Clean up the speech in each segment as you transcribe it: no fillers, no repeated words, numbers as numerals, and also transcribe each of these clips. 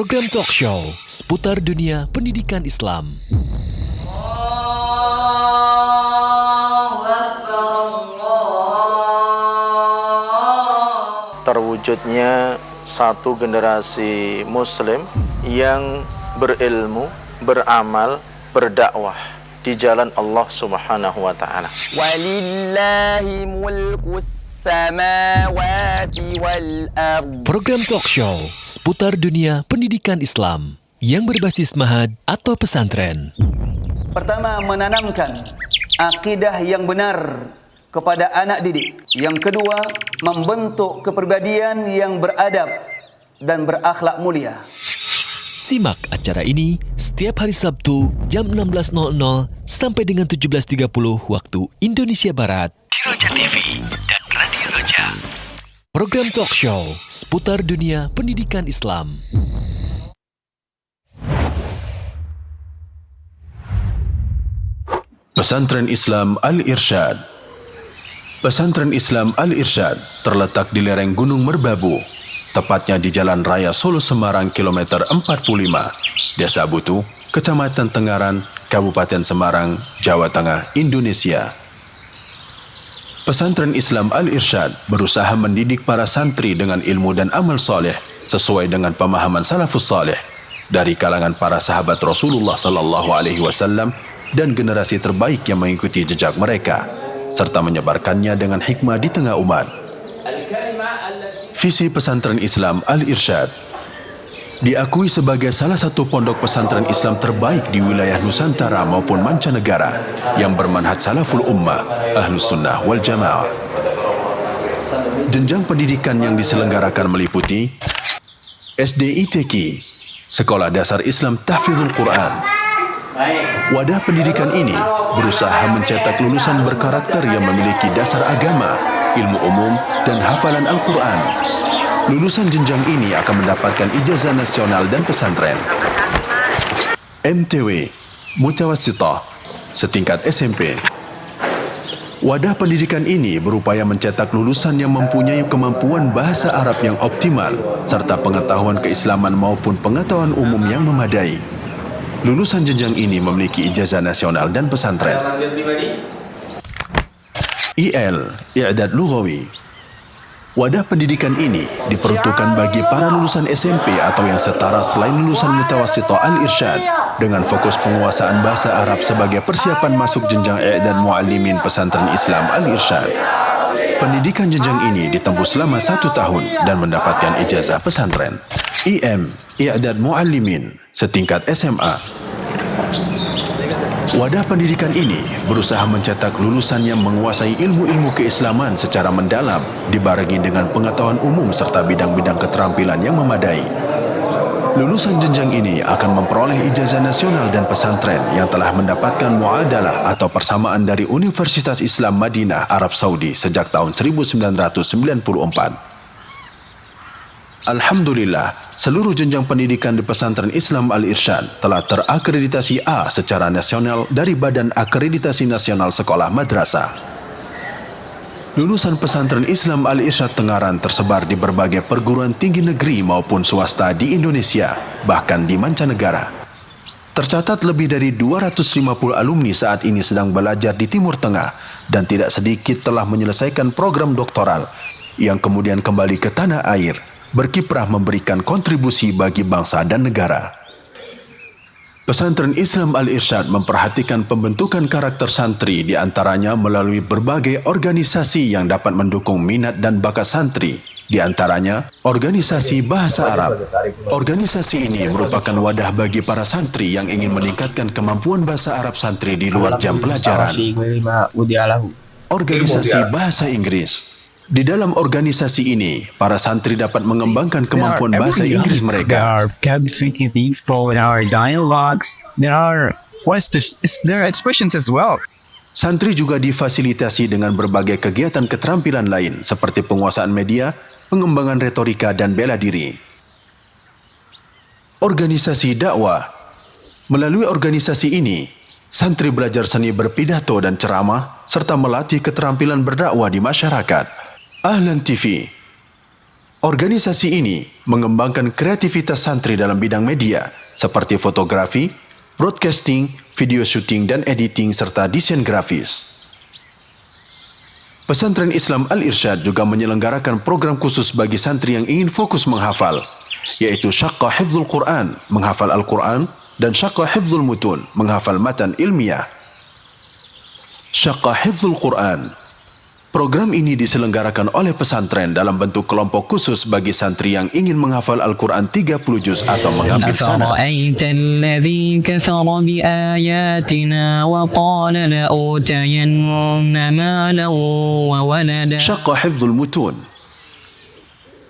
Program talk show seputar dunia pendidikan Islam. Terwujudnya satu generasi muslim yang berilmu, beramal, berdakwah di jalan Allah Subhanahu wa taala. Walillahi mulkus samawati wal ardh. Program talk show seputar dunia pendidikan Islam yang berbasis ma'had atau pesantren. Pertama, menanamkan akidah yang benar kepada anak didik. Yang kedua, membentuk kepribadian yang beradab dan berakhlak mulia. Simak acara ini setiap hari Sabtu jam 16.00 sampai dengan 17.30 waktu Indonesia Barat di Roja TV dan Radio Roja. Program talk show seputar dunia pendidikan Islam. Pesantren Islam Al-Irsyad. Pesantren Islam Al-Irsyad terletak di lereng Gunung Merbabu, tepatnya di Jalan Raya Solo Semarang kilometer 45, Desa Butuh, Kecamatan Tengaran, Kabupaten Semarang, Jawa Tengah, Indonesia. Pesantren Islam Al-Irsyad berusaha mendidik para santri dengan ilmu dan amal soleh sesuai dengan pemahaman salafus soleh dari kalangan para sahabat Rasulullah sallallahu alaihi wasallam dan generasi terbaik yang mengikuti jejak mereka, serta menyebarkannya dengan hikmah di tengah umat. Visi pesantren Islam Al-Irsyad diakui sebagai salah satu pondok pesantren Islam terbaik di wilayah Nusantara maupun mancanegara yang bermanhaj salaful ummah, ahlus sunnah wal jamaah. Jenjang pendidikan yang diselenggarakan meliputi SD ITQ, Sekolah Dasar Islam Tahfidzul Quran. Wadah pendidikan ini berusaha mencetak lulusan berkarakter yang memiliki dasar agama, ilmu umum, dan hafalan Al-Quran. Lulusan jenjang ini akan mendapatkan ijazah nasional dan pesantren. MTW, Mutawassithah, setingkat SMP. Wadah pendidikan ini berupaya mencetak lulusan yang mempunyai kemampuan bahasa Arab yang optimal, serta pengetahuan keislaman maupun pengetahuan umum yang memadai. Lulusan jenjang ini memiliki ijazah nasional dan pesantren. IL, I'dad Lughawi. Wadah pendidikan ini diperuntukkan bagi para lulusan SMP atau yang setara selain lulusan Mutawassithah Al-Irsyad dengan fokus penguasaan bahasa Arab sebagai persiapan masuk jenjang I'dad Muallimin Pesantren Islam Al-Irsyad. Pendidikan jenjang ini ditempuh selama 1 tahun dan mendapatkan ijazah pesantren. IM, I'dad Muallimin, setingkat SMA. Wadah pendidikan ini berusaha mencetak lulusan yang menguasai ilmu-ilmu keislaman secara mendalam, dibarengi dengan pengetahuan umum serta bidang-bidang keterampilan yang memadai. Lulusan jenjang ini akan memperoleh ijazah nasional dan pesantren yang telah mendapatkan muadalah atau persamaan dari Universitas Islam Madinah, Arab Saudi sejak tahun 1994. Alhamdulillah, seluruh jenjang pendidikan di pesantren Islam Al-Irsyad telah terakreditasi A secara nasional dari Badan Akreditasi Nasional Sekolah Madrasah. Lulusan pesantren Islam Al-Irsyad Tengaran tersebar di berbagai perguruan tinggi negeri maupun swasta di Indonesia, bahkan di mancanegara. Tercatat lebih dari 250 alumni saat ini sedang belajar di Timur Tengah dan tidak sedikit telah menyelesaikan program doktoral yang kemudian kembali ke tanah air, berkiprah memberikan kontribusi bagi bangsa dan negara. Pesantren Islam Al-Irsyad memperhatikan pembentukan karakter santri di antaranya melalui berbagai organisasi yang dapat mendukung minat dan bakat santri, di antaranya organisasi bahasa Arab. Organisasi ini merupakan wadah bagi para santri yang ingin meningkatkan kemampuan bahasa Arab santri di luar jam pelajaran. Organisasi bahasa Inggris. Di dalam organisasi ini, para santri dapat mengembangkan kemampuan bahasa Inggris mereka. There are expressions as well. Santri juga difasilitasi dengan berbagai kegiatan keterampilan lain seperti penguasaan media, pengembangan retorika, dan bela diri. Organisasi dakwah. Melalui organisasi ini, santri belajar seni berpidato dan ceramah, serta melatih keterampilan berdakwah di masyarakat. Ahlan TV. Organisasi ini mengembangkan kreativitas santri dalam bidang media seperti fotografi, broadcasting, video syuting dan editing serta desain grafis. Pesantren Islam Al-Irsyad juga menyelenggarakan program khusus bagi santri yang ingin fokus menghafal, yaitu Syaqqa Hifdzul Quran, menghafal Al-Quran, dan Syaqqa Hifdzul Mutun, menghafal matan ilmiah. Syaqqa Hifdzul Quran. Program ini diselenggarakan oleh pesantren dalam bentuk kelompok khusus bagi santri yang ingin menghafal Al-Quran 30 juz atau mengambil sanad. أفرأيت الذي كفر بآياتنا وقال لأوتين مالا وولدا. Syaqqa Hifdzul Mutun.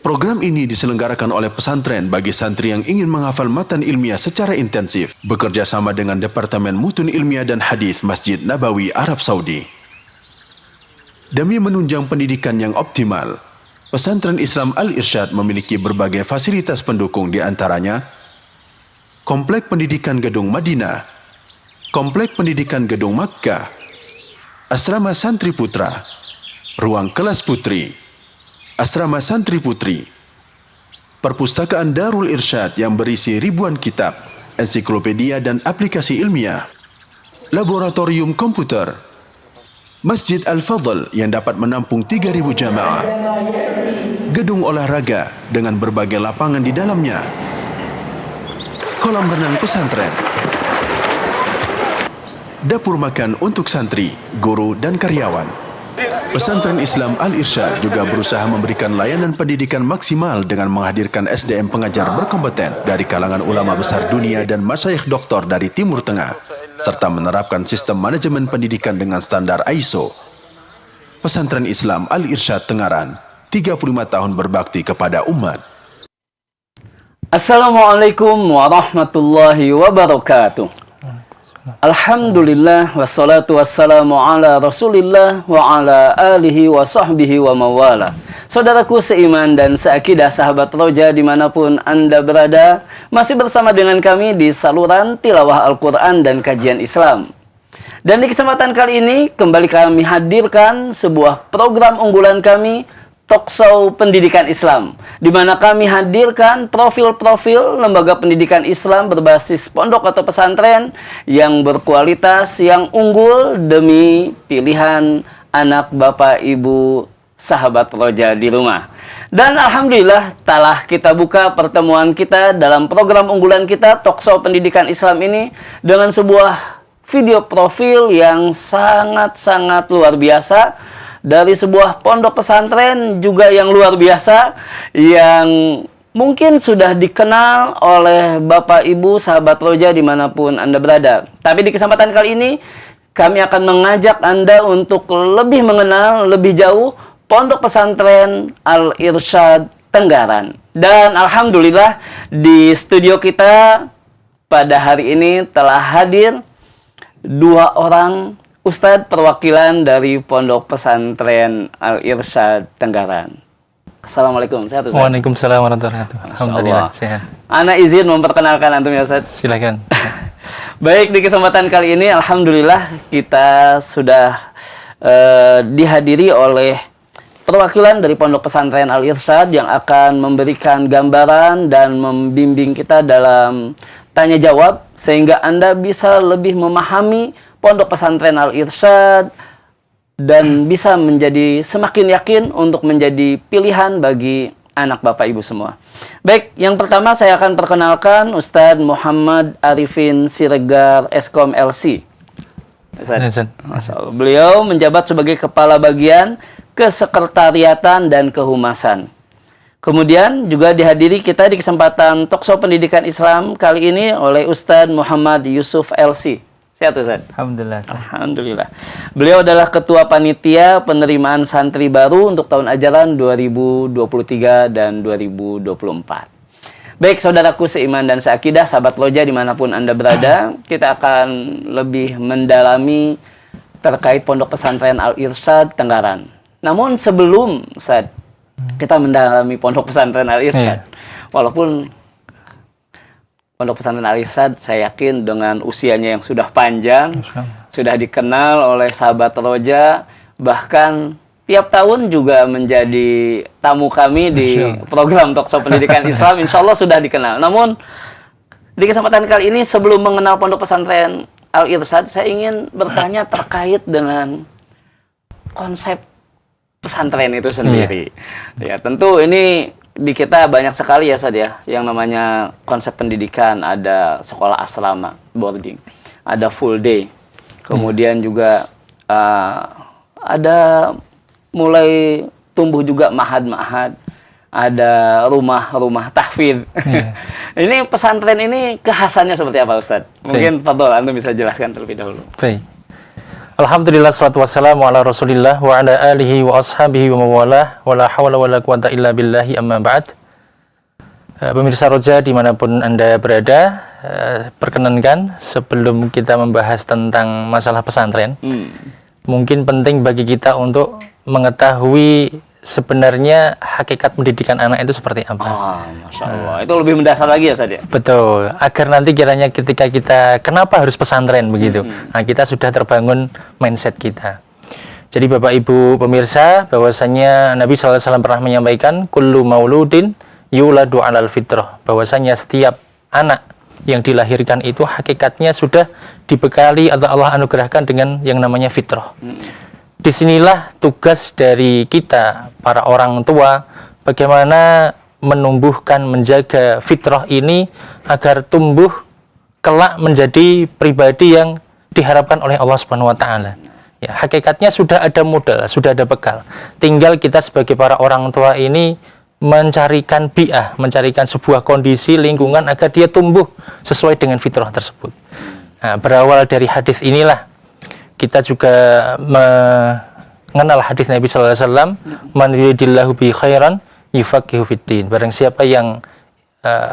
Program ini diselenggarakan oleh pesantren bagi santri yang ingin menghafal matan ilmiah secara intensif, bekerja sama dengan Departemen Mutun Ilmiah dan Hadis Masjid Nabawi, Arab Saudi. Demi menunjang pendidikan yang optimal, Pesantren Islam Al-Irsyad memiliki berbagai fasilitas pendukung, di antaranya Komplek Pendidikan Gedung Madinah, Komplek Pendidikan Gedung Makkah, Asrama Santri Putra, Ruang Kelas Putri, Asrama Santri Putri, Perpustakaan Darul Irsyad yang berisi ribuan kitab, ensiklopedia dan aplikasi ilmiah, Laboratorium Komputer, Masjid Al-Fadl yang dapat menampung 3.000 jamaah, gedung olahraga dengan berbagai lapangan di dalamnya, kolam renang pesantren, dapur makan untuk santri, guru dan karyawan. Pesantren Islam Al-Irsyad juga berusaha memberikan layanan pendidikan maksimal dengan menghadirkan SDM pengajar berkompeten dari kalangan ulama besar dunia dan masyayikh doktor dari Timur Tengah, serta menerapkan sistem manajemen pendidikan dengan standar ISO. Pesantren Islam Al-Irsyad Tengaran, 35 tahun berbakti kepada umat. Assalamualaikum warahmatullahi wabarakatuh. Alhamdulillah wassalatu wassalamu ala Rasulillah wa ala alihi wa sahbihi wa mawala. Saudaraku seiman dan seakidah, sahabat Roja dimanapun Anda berada, masih bersama dengan kami di saluran tilawah Al-Quran dan kajian Islam. Dan di kesempatan kali ini kembali kami hadirkan sebuah program unggulan kami, Talkshow Pendidikan Islam, di mana kami hadirkan profil-profil lembaga pendidikan Islam berbasis pondok atau pesantren yang berkualitas, yang unggul demi pilihan anak bapak ibu sahabat Roja di rumah. Dan alhamdulillah telah kita buka pertemuan kita dalam program unggulan kita Talkshow Pendidikan Islam ini dengan sebuah video profil yang sangat-sangat luar biasa dari sebuah pondok pesantren juga yang luar biasa, yang mungkin sudah dikenal oleh Bapak Ibu sahabat Roja dimanapun Anda berada. Tapi di kesempatan kali ini kami akan mengajak Anda untuk lebih mengenal lebih jauh Pondok Pesantren Al-Irsyad Tenggaran. Dan alhamdulillah di studio kita pada hari ini telah hadir 2 orang Ustadz perwakilan dari Pondok Pesantren Al-Irsyad Tenggaran. Assalamualaikum. Sehat Ustadz? Waalaikumsalam warahmatullahi wabarakatuh. Alhamdulillah sehat. Ana izin memperkenalkan antum ya Ustadz. Silakan. Baik, di kesempatan kali ini alhamdulillah kita sudah dihadiri oleh perwakilan dari Pondok Pesantren Al-Irsyad yang akan memberikan gambaran dan membimbing kita dalam tanya jawab sehingga Anda bisa lebih memahami Pondok Pesantren Al-Irsyad dan bisa menjadi semakin yakin untuk menjadi pilihan bagi anak bapak ibu semua. Baik, yang pertama saya akan perkenalkan Ustadz Muhammad Arifin Siregar Eskom LC. Beliau menjabat sebagai Kepala Bagian Kesekretariatan dan Kehumasan. Kemudian juga dihadiri kita di kesempatan Talkshow Pendidikan Islam kali ini oleh Ustadz Muhammad Yusuf LC. Sehat Ustaz? Alhamdulillah. Alhamdulillah. Beliau adalah Ketua Panitia Penerimaan Santri Baru untuk tahun ajaran 2023 dan 2024. Baik, saudaraku seiman dan seakidah, sahabat Roja dimanapun Anda berada, kita akan lebih mendalami terkait Pondok Pesantren Al-Irsyad Tenggaran. Namun sebelum Ustaz, kita mendalami Pondok Pesantren Al-Irsyad, walaupun Pondok Pesantren Al-Irsyad saya yakin dengan usianya yang sudah panjang, sudah dikenal oleh sahabat Roja, bahkan tiap tahun juga menjadi tamu kami di program Talkshow Pendidikan Islam. Insya Allah sudah dikenal. Namun di kesempatan kali ini sebelum mengenal Pondok Pesantren Al-Irsyad, saya ingin bertanya terkait dengan konsep pesantren itu sendiri. Ya, tentu ini di kita banyak sekali ya Ustaz ya, yang namanya konsep pendidikan. Ada sekolah asrama, boarding, ada full day, kemudian juga ada mulai tumbuh juga mahad-mahad, ada rumah-rumah tahfidz. Ini pesantren ini kekhasannya seperti apa Ustaz? Mungkin Fadol Anda bisa jelaskan terlebih dahulu. Baik. Alhamdulillah, salatu wassalamu ala rasulillah wa ala alihi wa ashabihi wa mawalah wa la hawla wa la quwata illa billahi amma ba'd. Pemirsa Roja dimanapun Anda berada, perkenankan sebelum kita membahas tentang masalah pesantren, mungkin penting bagi kita untuk mengetahui sebenarnya hakikat pendidikan anak itu seperti apa. Masya Allah. Itu lebih mendasar lagi ya Ustaz ya? Betul. Agar nanti kiranya ketika kita, kenapa harus pesantren begitu? Nah, kita sudah terbangun mindset kita. Jadi Bapak Ibu pemirsa, bahwasanya Nabi SAW pernah menyampaikan, kullu mauludin yuladu alal fitrah. Bahwasanya setiap anak yang dilahirkan itu hakikatnya sudah dibekali atau Allah anugerahkan dengan yang namanya fitrah. Disinilah tugas dari kita, para orang tua, bagaimana menumbuhkan, menjaga fitrah ini agar tumbuh kelak menjadi pribadi yang diharapkan oleh Allah Subhanahu wa taala. Ya, hakikatnya sudah ada modal, sudah ada bekal. Tinggal kita sebagai para orang tua ini mencarikan bi'ah, mencarikan sebuah kondisi lingkungan agar dia tumbuh sesuai dengan fitrah tersebut. Nah, berawal dari hadis inilah kita juga mengenal hadis Nabi sallallahu alaihi wasallam, man yuridillahu bi khairan yufaqihu fiddin. Barang siapa yang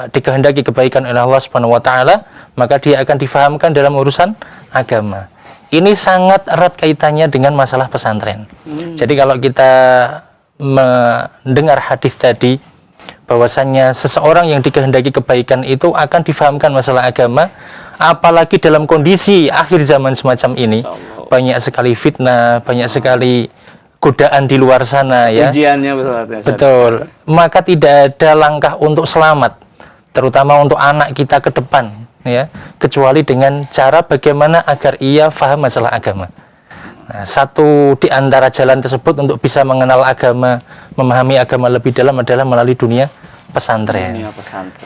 dikehendaki kebaikan oleh Allah Subhanahu wa taala, maka dia akan difahamkan dalam urusan agama. Ini sangat erat kaitannya dengan masalah pesantren. Jadi kalau kita mendengar hadis tadi, bahwasannya seseorang yang dikehendaki kebaikan itu akan difahamkan masalah agama, apalagi dalam kondisi akhir zaman semacam ini, banyak sekali fitnah, banyak sekali godaan di luar sana ya. Ujiannya betul. Maka tidak ada langkah untuk selamat, terutama untuk anak kita ke depan ya, kecuali dengan cara bagaimana agar ia faham masalah agama. Nah, satu di antara jalan tersebut untuk bisa mengenal agama, memahami agama lebih dalam adalah melalui dunia pesantren.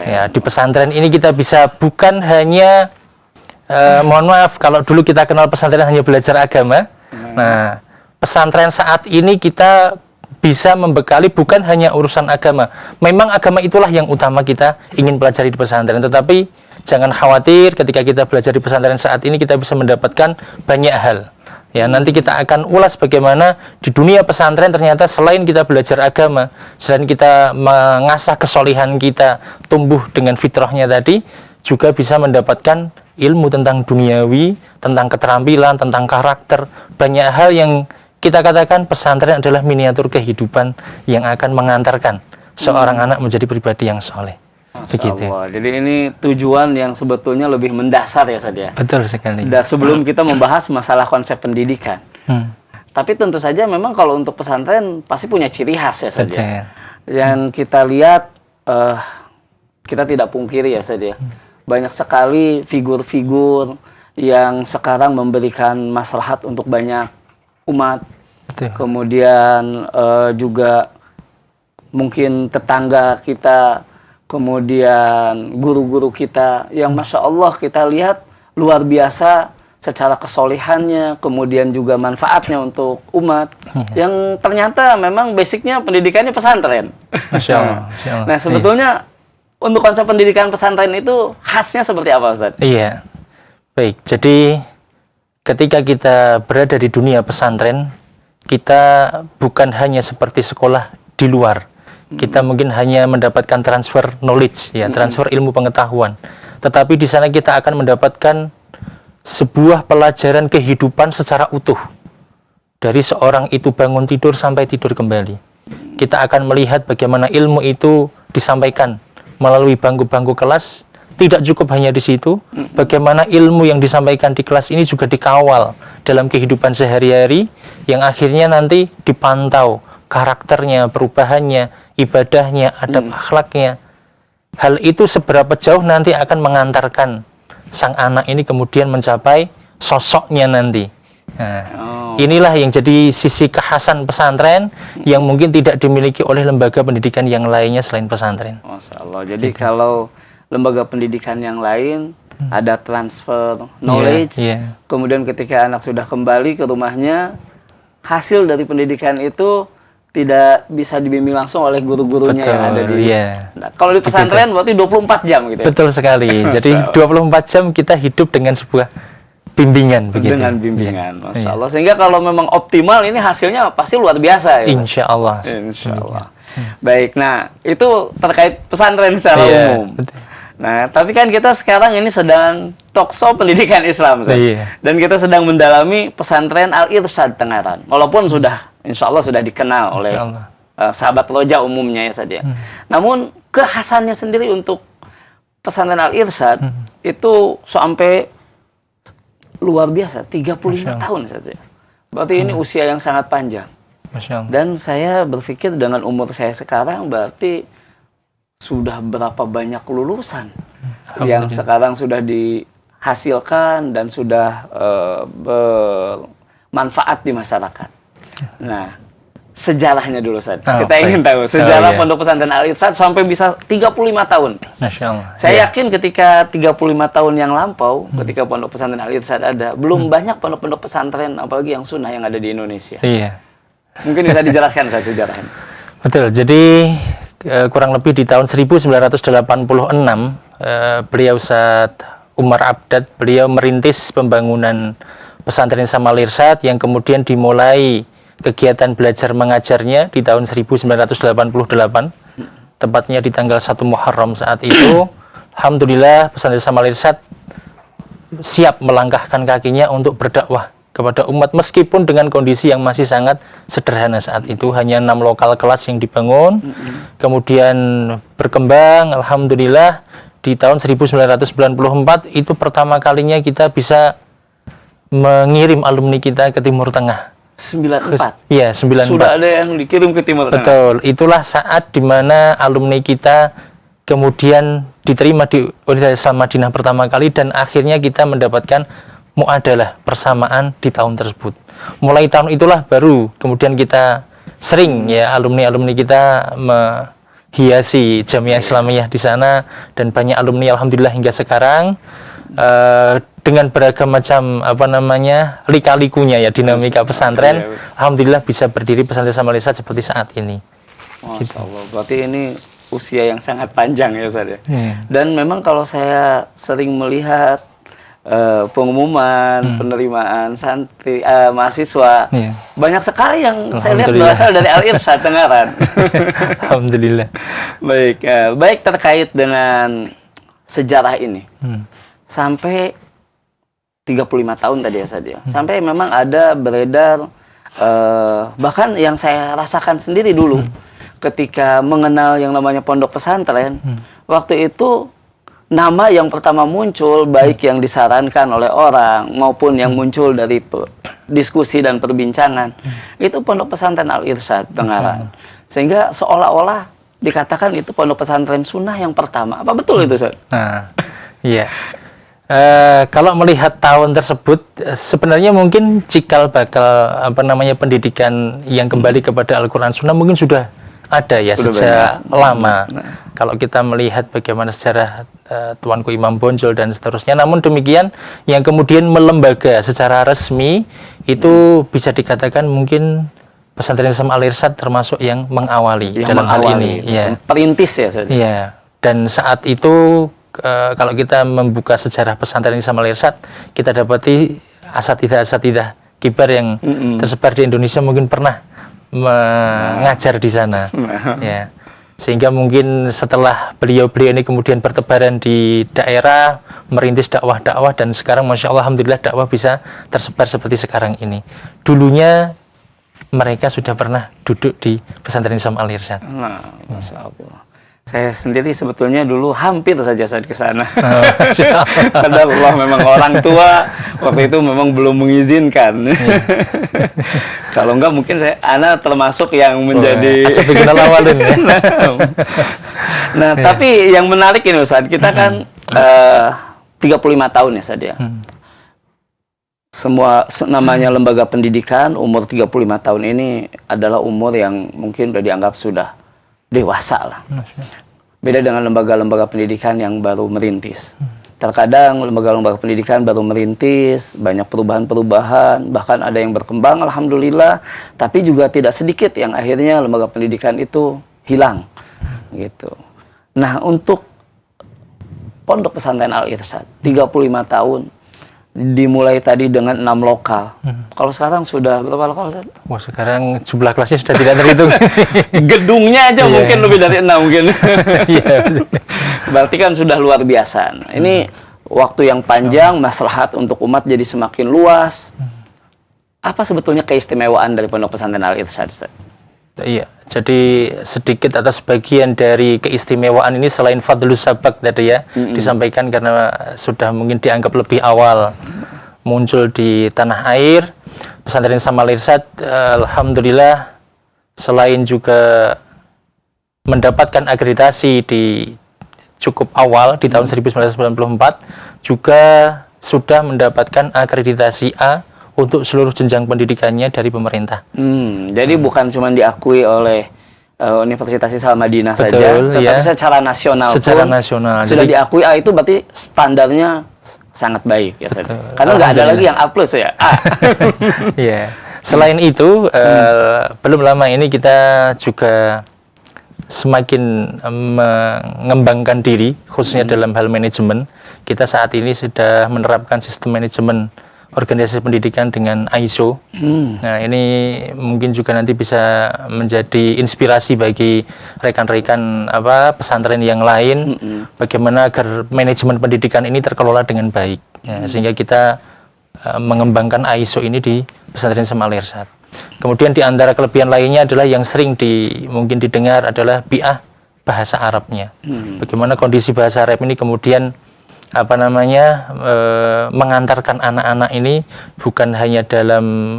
Ya, di pesantren ini kita bisa bukan hanya mohon maaf, kalau dulu kita kenal pesantren hanya belajar agama. Nah, pesantren saat ini kita bisa membekali bukan hanya urusan agama. Memang agama itulah yang utama kita ingin pelajari di pesantren. Tetapi jangan khawatir, ketika kita belajar di pesantren saat ini kita bisa mendapatkan banyak hal. Ya, nanti kita akan ulas bagaimana di dunia pesantren ternyata selain kita belajar agama, selain kita mengasah kesolihan kita, tumbuh dengan fitrahnya tadi, juga bisa mendapatkan ilmu tentang duniawi, tentang keterampilan, tentang karakter. Banyak hal yang kita katakan pesantren adalah miniatur kehidupan yang akan mengantarkan seorang anak menjadi pribadi yang soleh. Begitu. Jadi ini tujuan yang sebetulnya lebih mendasar ya Ustaz ya. Betul sekali. Dan sebelum kita membahas masalah konsep pendidikan. Tapi tentu saja memang kalau untuk pesantren pasti punya ciri khas ya Ustaz ya. Yang kita lihat, kita tidak pungkiri ya Ustaz ya. Banyak sekali figur-figur yang sekarang memberikan maslahat untuk banyak umat. Betul. Kemudian juga mungkin tetangga kita, kemudian guru-guru kita yang Masya Allah kita lihat luar biasa secara kesolihannya, kemudian juga manfaatnya untuk umat, yang ternyata memang basicnya pendidikannya pesantren. Masya Allah. Nah sebetulnya untuk konsep pendidikan pesantren itu khasnya seperti apa Ustaz? Iya, baik. Jadi ketika kita berada di dunia pesantren, kita bukan hanya seperti sekolah di luar. Kita mungkin hanya mendapatkan transfer knowledge, ya, transfer ilmu pengetahuan. Tetapi di sana kita akan mendapatkan sebuah pelajaran kehidupan secara utuh. Dari seorang itu bangun tidur sampai tidur kembali. Kita akan melihat bagaimana ilmu itu disampaikan melalui bangku-bangku kelas, tidak cukup hanya di situ, bagaimana ilmu yang disampaikan di kelas ini juga dikawal dalam kehidupan sehari-hari, yang akhirnya nanti dipantau karakternya, perubahannya, ibadahnya, adab akhlaknya. Hal itu seberapa jauh nanti akan mengantarkan sang anak ini kemudian mencapai sosoknya nanti. Nah, inilah yang jadi sisi kekhasan pesantren yang mungkin tidak dimiliki oleh lembaga pendidikan yang lainnya selain pesantren. Masya Allah. Jadi kalau lembaga pendidikan yang lain ada transfer knowledge, kemudian ketika anak sudah kembali ke rumahnya, hasil dari pendidikan itu tidak bisa dibimbing langsung oleh guru-gurunya yang ada di. Nah, kalau di pesantren berarti 24 jam gitu ya. Betul sekali. Jadi 24 jam kita hidup dengan sebuah bimbingan begitu. Dengan bimbingan, Masya Allah. Sehingga kalau memang optimal ini hasilnya pasti luar biasa ya. Insya Allah. Insya Allah. Baik, nah itu terkait pesantren secara umum. Betul. Nah, tapi kan kita sekarang ini sedang talkshow pendidikan Islam, dan kita sedang mendalami pesantren Al-Irsyad Tengaran. Walaupun sudah, insya Allah sudah dikenal oleh sahabat roja umumnya ya saja. Namun kekhasannya sendiri untuk pesantren Al-Irsyad itu sampai luar biasa, 35 tahun saja. Berarti ini usia yang sangat panjang. Masya Allah. Dan saya berpikir dengan umur saya sekarang berarti sudah berapa banyak lulusan yang sekarang sudah dihasilkan dan sudah bermanfaat di masyarakat. Nah, sejarahnya dulu Ustaz. Kita ingin tahu sejarah Pondok Pesantren Al-Irsyad sampai bisa 35 tahun. Masya Allah. Saya yakin ketika 35 tahun yang lampau, ketika Pondok Pesantren Al-Irsyad ada, belum banyak pondok-pondok pesantren apalagi yang sunnah yang ada di Indonesia. Mungkin bisa dijelaskan Ustaz sejarahnya. Betul. Jadi kurang lebih di tahun 1986 beliau Ustaz Umar Abdad, beliau merintis pembangunan pesantren Al-Irsyad yang kemudian dimulai kegiatan belajar mengajarnya di tahun 1988, tepatnya di tanggal 1 Muharram saat itu. Alhamdulillah pesantren Al-Irsyad siap melangkahkan kakinya untuk berdakwah kepada umat meskipun dengan kondisi yang masih sangat sederhana saat itu, hanya 6 lokal kelas yang dibangun. Kemudian berkembang, alhamdulillah di tahun 1994 itu pertama kalinya kita bisa mengirim alumni kita ke Timur Tengah. 94. Iya, 94. Sudah ada yang dikirim ke Timur Tengah. Betul. Itulah saat di mana alumni kita kemudian diterima di Universitas Islam Madinah pertama kali dan akhirnya kita mendapatkan muadalah persamaan di tahun tersebut. Mulai tahun itulah baru kemudian kita sering ya alumni-alumni kita menghiasi Jamiah Islamiyah di sana, dan banyak alumni alhamdulillah hingga sekarang dengan beragam macam lika-likunya ya dinamika pesantren, alhamdulillah bisa berdiri pesantren Al-Irsyad seperti saat ini. Masya Allah, berarti ini usia yang sangat panjang ya Ustaz ya. Dan memang kalau saya sering melihat pengumuman penerimaan santri mahasiswa, banyak sekali yang saya lihat berasal dari Al-Irsyad Tengaran. Alhamdulillah. Baik terkait dengan sejarah ini. Sampai 35 tahun tadi ya Ustaz ya. Sampai memang ada beredar bahkan yang saya rasakan sendiri dulu ketika mengenal yang namanya pondok pesantren, waktu itu nama yang pertama muncul baik yang disarankan oleh orang maupun yang muncul dari diskusi dan perbincangan itu pondok pesantren Al-Irsyad Tengaran. Sehingga seolah-olah dikatakan itu pondok pesantren sunnah yang pertama. Apa betul itu Ustaz? Nah, iya. Kalau melihat tahun tersebut, sebenarnya mungkin cikal bakal pendidikan yang kembali kepada Al-Quran Sunnah mungkin sudah ada ya sejak lama. Kalau kita melihat bagaimana sejarah Tuanku Imam Bonjol dan seterusnya, namun demikian yang kemudian melembaga secara resmi itu bisa dikatakan mungkin pesantren Al-Irsyad termasuk yang mengawali dalam hal ini. Ya. Perintis ya. Iya. Dan saat itu kalau kita membuka sejarah pesantren Al-Irsyad, kita dapati asatidah kibar yang tersebar di Indonesia mungkin pernah mengajar di sana. Ya. Sehingga mungkin setelah beliau-beliau ini kemudian bertebaran di daerah, merintis dakwah-dakwah, dan sekarang Masya Allah, alhamdulillah dakwah bisa tersebar seperti sekarang ini. Dulunya mereka sudah pernah duduk di pesantren Al-Irsyad. Masya Allah. Saya sendiri sebetulnya dulu hampir saja saya ke sana. Kadang Allah memang orang tua waktu itu memang belum mengizinkan. Kalau enggak mungkin ana termasuk yang menjadi asal bikin awalin ya. Nah, tapi yang menarik ini Ustaz, kita kan 35 tahun ya Ustaz ya. Semua namanya lembaga pendidikan umur 35 tahun ini adalah umur yang mungkin sudah dianggap sudah dewasa lah. Beda dengan lembaga-lembaga pendidikan yang baru merintis. Terkadang lembaga-lembaga pendidikan baru merintis, banyak perubahan-perubahan, bahkan ada yang berkembang alhamdulillah, tapi juga tidak sedikit yang akhirnya lembaga pendidikan itu hilang. Gitu. Nah, untuk Pondok Pesantren Al-Irsyad 35 tahun dimulai tadi dengan 6 lokal. Kalau sekarang sudah berapa lokal, Ustaz? Wah, sekarang jumlah kelasnya sudah tidak terhitung. Gedungnya aja mungkin lebih dari 6 mungkin. Berarti kan sudah luar biasa. Nah, ini waktu yang panjang, maslahat untuk umat jadi semakin luas. Apa sebetulnya keistimewaan dari Pondok Pesantren Al-Irsyad, Ustaz? Iya, jadi sedikit atas bagian dari keistimewaan ini selain fadlus sabak tadi ya, disampaikan karena sudah mungkin dianggap lebih awal muncul di tanah air. Pesantren Al-Irsyad alhamdulillah selain juga mendapatkan akreditasi di cukup awal di tahun 1994, juga sudah mendapatkan akreditasi A untuk seluruh jenjang pendidikannya dari pemerintah. Jadi bukan cuma diakui oleh Universitas Islam Madinah saja, tetapi ya, secara nasional secara pun nasional sudah jadi, diakui A itu berarti standarnya sangat baik ya. Karena nggak ada lagi yang A+ ya. Ya. Selain itu belum lama ini kita juga semakin mengembangkan diri khususnya dalam hal manajemen. Kita saat ini sudah menerapkan sistem manajemen organisasi pendidikan dengan ISO. Nah, ini mungkin juga nanti bisa menjadi inspirasi bagi rekan-rekan pesantren yang lain, bagaimana agar manajemen pendidikan ini terkelola dengan baik. Ya, sehingga kita mengembangkan ISO ini di Pesantren Al-Irsyad. Kemudian di antara kelebihan lainnya adalah yang sering mungkin didengar adalah bi'ah bahasa Arabnya. Bagaimana kondisi bahasa Arab ini kemudian mengantarkan anak-anak ini bukan hanya dalam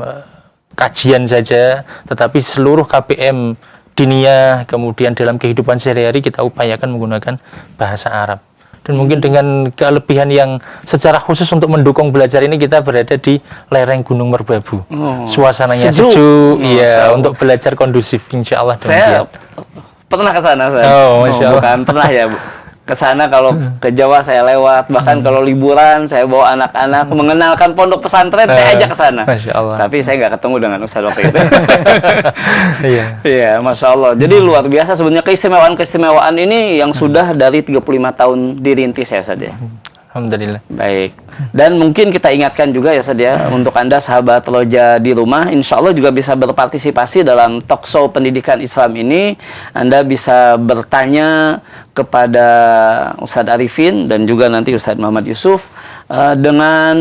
kajian saja, tetapi seluruh KPM diniyah, kemudian dalam kehidupan sehari-hari kita upayakan menggunakan bahasa Arab. Dan mungkin dengan kelebihan yang secara khusus untuk mendukung belajar ini, kita berada di lereng Gunung Merbabu. Suasananya sejuk, untuk belajar kondusif, insya Allah. Saya pernah ke sana, Masya Allah. Bukan pernah ya, ke sana kalau ke Jawa saya lewat, bahkan kalau liburan saya bawa anak-anak mengenalkan pondok pesantren, saya ajak ke sana. Tapi saya nggak ketemu dengan Ustaz waktu itu. Iya, Masya Allah. Jadi luar biasa sebenarnya keistimewaan ini yang sudah dari 35 tahun dirintis ya Ustaz ya. Alhamdulillah. Baik. Dan mungkin kita ingatkan juga ya Ustaz ya, untuk Anda sahabat Roja di rumah, insya Allah juga bisa berpartisipasi dalam talkshow pendidikan Islam ini. Anda bisa bertanya kepada Ustadz Arifin dan juga nanti Ustadz Muhammad Yusuf dengan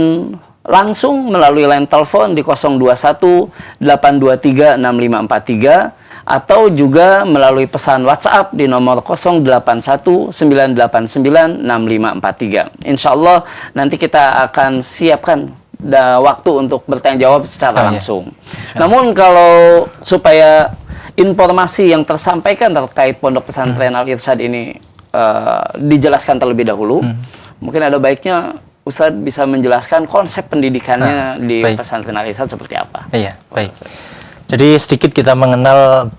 langsung melalui line telepon di 021 823 6543 atau juga melalui pesan WhatsApp di nomor 081 989 6543. Insya Allah nanti kita akan siapkan waktu untuk bertanya jawab secara langsung. Namun kalau supaya informasi yang tersampaikan terkait Pondok Pesantren Al-Irsyad ini dijelaskan terlebih dahulu, mungkin ada baiknya Ustadz bisa menjelaskan konsep pendidikannya di Pesantren Al-Irsyad seperti apa. Iya, baik. Jadi sedikit kita mengenal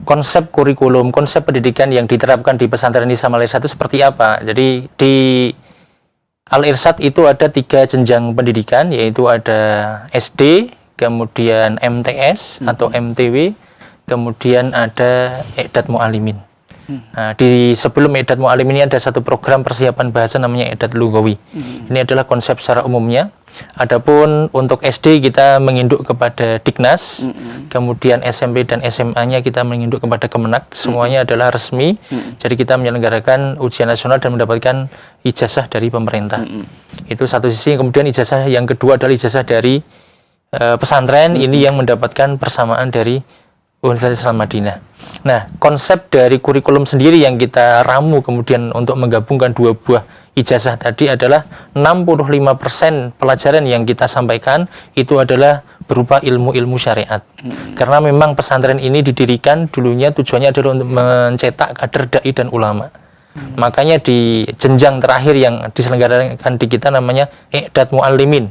konsep kurikulum, konsep pendidikan yang diterapkan di Pesantren Islam Al-Irsyad itu seperti apa. Jadi di Al-Irsyad itu ada 3 jenjang pendidikan, yaitu ada SD, kemudian MTS atau MTW, kemudian ada I'dad Mu'alimin. Nah, di sebelum I'dad Mu'alimin ini ada satu program persiapan bahasa namanya I'dad Lugawi. Ini adalah konsep secara umumnya. Adapun untuk SD kita menginduk kepada Diknas, kemudian SMP dan SMA-nya kita menginduk kepada Kemenak. Semuanya adalah resmi. Jadi kita menyelenggarakan ujian nasional dan mendapatkan ijazah dari pemerintah. Itu satu sisi. Kemudian ijazah yang kedua adalah ijazah dari pesantren. Ini yang mendapatkan persamaan dari Universitas Islam Madinah. Nah, konsep dari kurikulum sendiri yang kita ramu kemudian untuk menggabungkan dua buah ijazah tadi adalah 65% pelajaran yang kita sampaikan itu adalah berupa ilmu-ilmu syariat. Karena memang pesantren ini didirikan dulunya tujuannya adalah untuk mencetak kader dai dan ulama. Makanya di jenjang terakhir yang diselenggarakan di kita namanya I'dad Muallimin,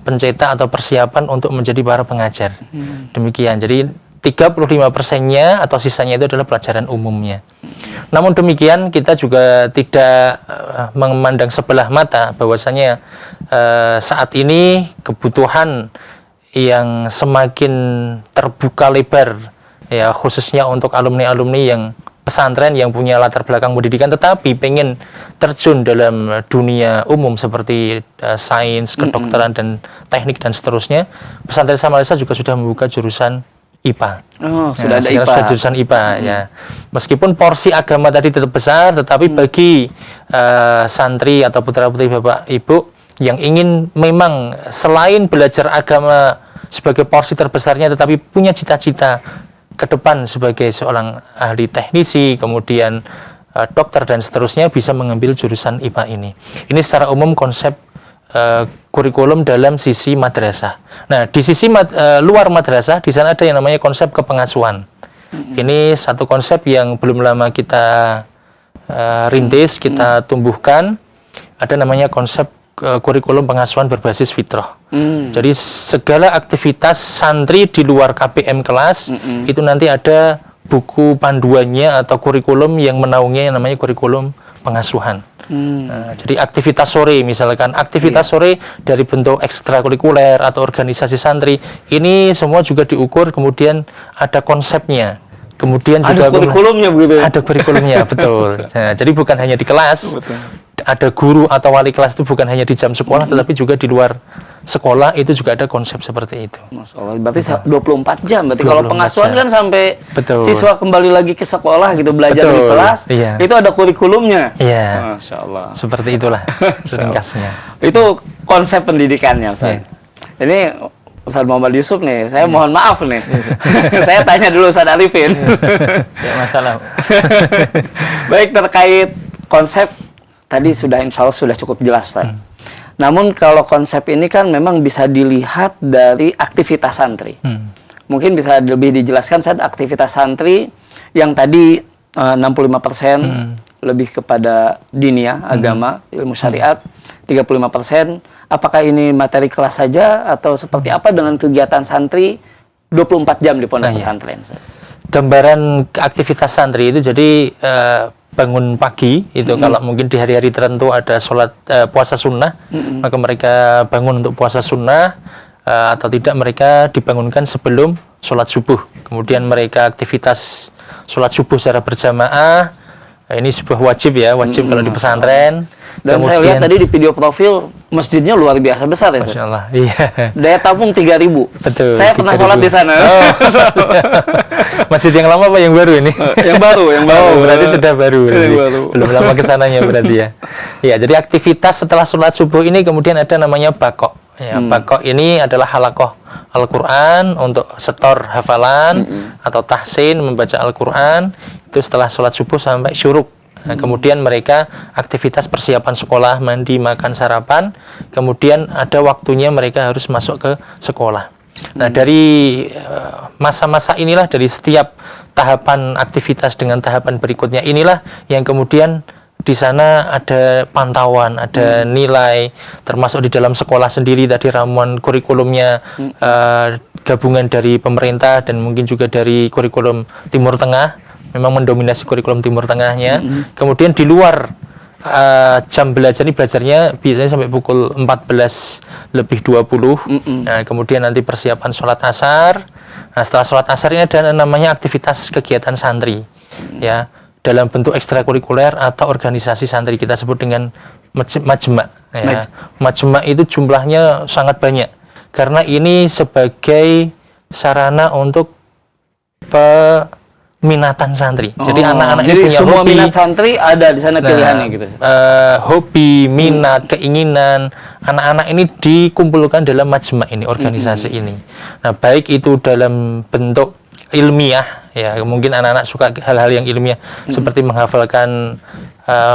pencetak atau persiapan untuk menjadi para pengajar. Demikian. Jadi 35%-nya atau sisanya itu adalah pelajaran umumnya. Namun demikian kita juga tidak memandang sebelah mata bahwasanya saat ini kebutuhan yang semakin terbuka lebar ya khususnya untuk alumni-alumni yang pesantren yang punya latar belakang pendidikan tetapi pengen terjun dalam dunia umum seperti sains, kedokteran dan teknik dan seterusnya. Pesantren Islam Malaysia juga sudah membuka jurusan IPA. Oh, sudah ada IPA. Sudah jurusan IPA ya. Meskipun porsi agama tadi tetap besar, tetapi bagi santri atau putra-putri Bapak Ibu yang ingin memang selain belajar agama sebagai porsi terbesarnya, tetapi punya cita-cita ke depan sebagai seorang ahli teknisi, kemudian dokter dan seterusnya bisa mengambil jurusan IPA ini. Ini secara umum konsep kurikulum dalam sisi madrasah. Nah, di sisi luar madrasah, di sana ada yang namanya konsep kepengasuhan. Ini satu konsep yang belum lama kita rintis, kita tumbuhkan. Ada namanya konsep kurikulum pengasuhan berbasis fitrah. Jadi segala aktivitas santri di luar KPM kelas itu nanti ada buku panduannya atau kurikulum yang menaunginya yang namanya kurikulum pengasuhan. Jadi aktivitas sore misalkan, aktivitas sore dari bentuk ekstrakurikuler atau organisasi santri, ini semua juga diukur, kemudian ada konsepnya. Kemudian ada juga kurikulumnya begitu ya? Ada kurikulumnya, betul. Nah, jadi bukan hanya di kelas, ada guru atau wali kelas itu bukan hanya di jam sekolah, tetapi juga di luar sekolah itu juga ada konsep seperti itu. Masya Allah, berarti 24 jam. Berarti kalau pengasuhan jam. Kan sampai Betul. Siswa kembali lagi ke sekolah gitu, belajar di kelas, itu ada kurikulumnya. Iya. Masya Allah. Seperti itulah ringkasnya. Itu konsep pendidikannya, Ustaz. Ini Ustaz Muhammad Yusuf nih, saya mohon maaf nih. Saya tanya dulu Ustaz Arifin. Ya, masalah. Baik, terkait konsep tadi sudah insya Allah sudah cukup jelas, Ustaz. Namun kalau konsep ini kan memang bisa dilihat dari aktivitas santri. Mungkin bisa lebih dijelaskan saat aktivitas santri yang tadi 65% lebih kepada diniyah, agama, ilmu syariat, 35%. Apakah ini materi kelas saja atau seperti apa dengan kegiatan santri 24 jam di pondok pesantren? Gambaran aktivitas santri itu jadi bangun pagi itu kalau mungkin di hari-hari tertentu ada sholat puasa sunnah, maka mereka bangun untuk puasa sunnah atau tidak mereka dibangunkan sebelum sholat subuh. Kemudian mereka aktivitas sholat subuh secara berjamaah. Ini sebuah wajib ya, wajib kalau di pesantren. Dan kemudian, saya lihat tadi di video profil masjidnya luar biasa besar ya. Masya Allah, iya. Daya tampung 3.000. Betul. Saya pernah sholat di sana. Oh, masjid yang lama apa yang baru ini? Yang baru. Oh, berarti sudah baru. Belum lama kesananya berarti ya. Ya, jadi aktivitas setelah sholat subuh ini kemudian ada namanya bakok. Ya, bakok ini adalah halakoh Al-Quran untuk setor hafalan atau tahsin membaca Al-Quran itu setelah sholat subuh sampai syuruk. Nah, kemudian mereka aktivitas persiapan sekolah, mandi, makan, sarapan. Kemudian ada waktunya mereka harus masuk ke sekolah. Nah, dari masa-masa inilah, dari setiap tahapan aktivitas dengan tahapan berikutnya inilah yang kemudian di sana ada pantauan, ada nilai, termasuk di dalam sekolah sendiri tadi ramuan kurikulumnya gabungan dari pemerintah dan mungkin juga dari kurikulum Timur Tengah. Memang mendominasi kurikulum Timur Tengahnya. Kemudian di luar jam belajar ini belajarnya biasanya sampai pukul 14:20. Nah, kemudian nanti persiapan sholat asar. Nah, setelah sholat asar ini ada namanya aktivitas kegiatan santri, ya, dalam bentuk ekstrakurikuler atau organisasi santri kita sebut dengan majma'. Ya. Majma' itu jumlahnya sangat banyak karena ini sebagai sarana untuk minatan santri. Jadi anak-anak ini punya semua hobi. Minat santri ada di sana pilihannya gitu. Hobi, minat, keinginan anak-anak ini dikumpulkan dalam majma' ini, organisasi ini. Nah, baik itu dalam bentuk ilmiah, ya mungkin anak-anak suka hal-hal yang ilmiah seperti menghafalkan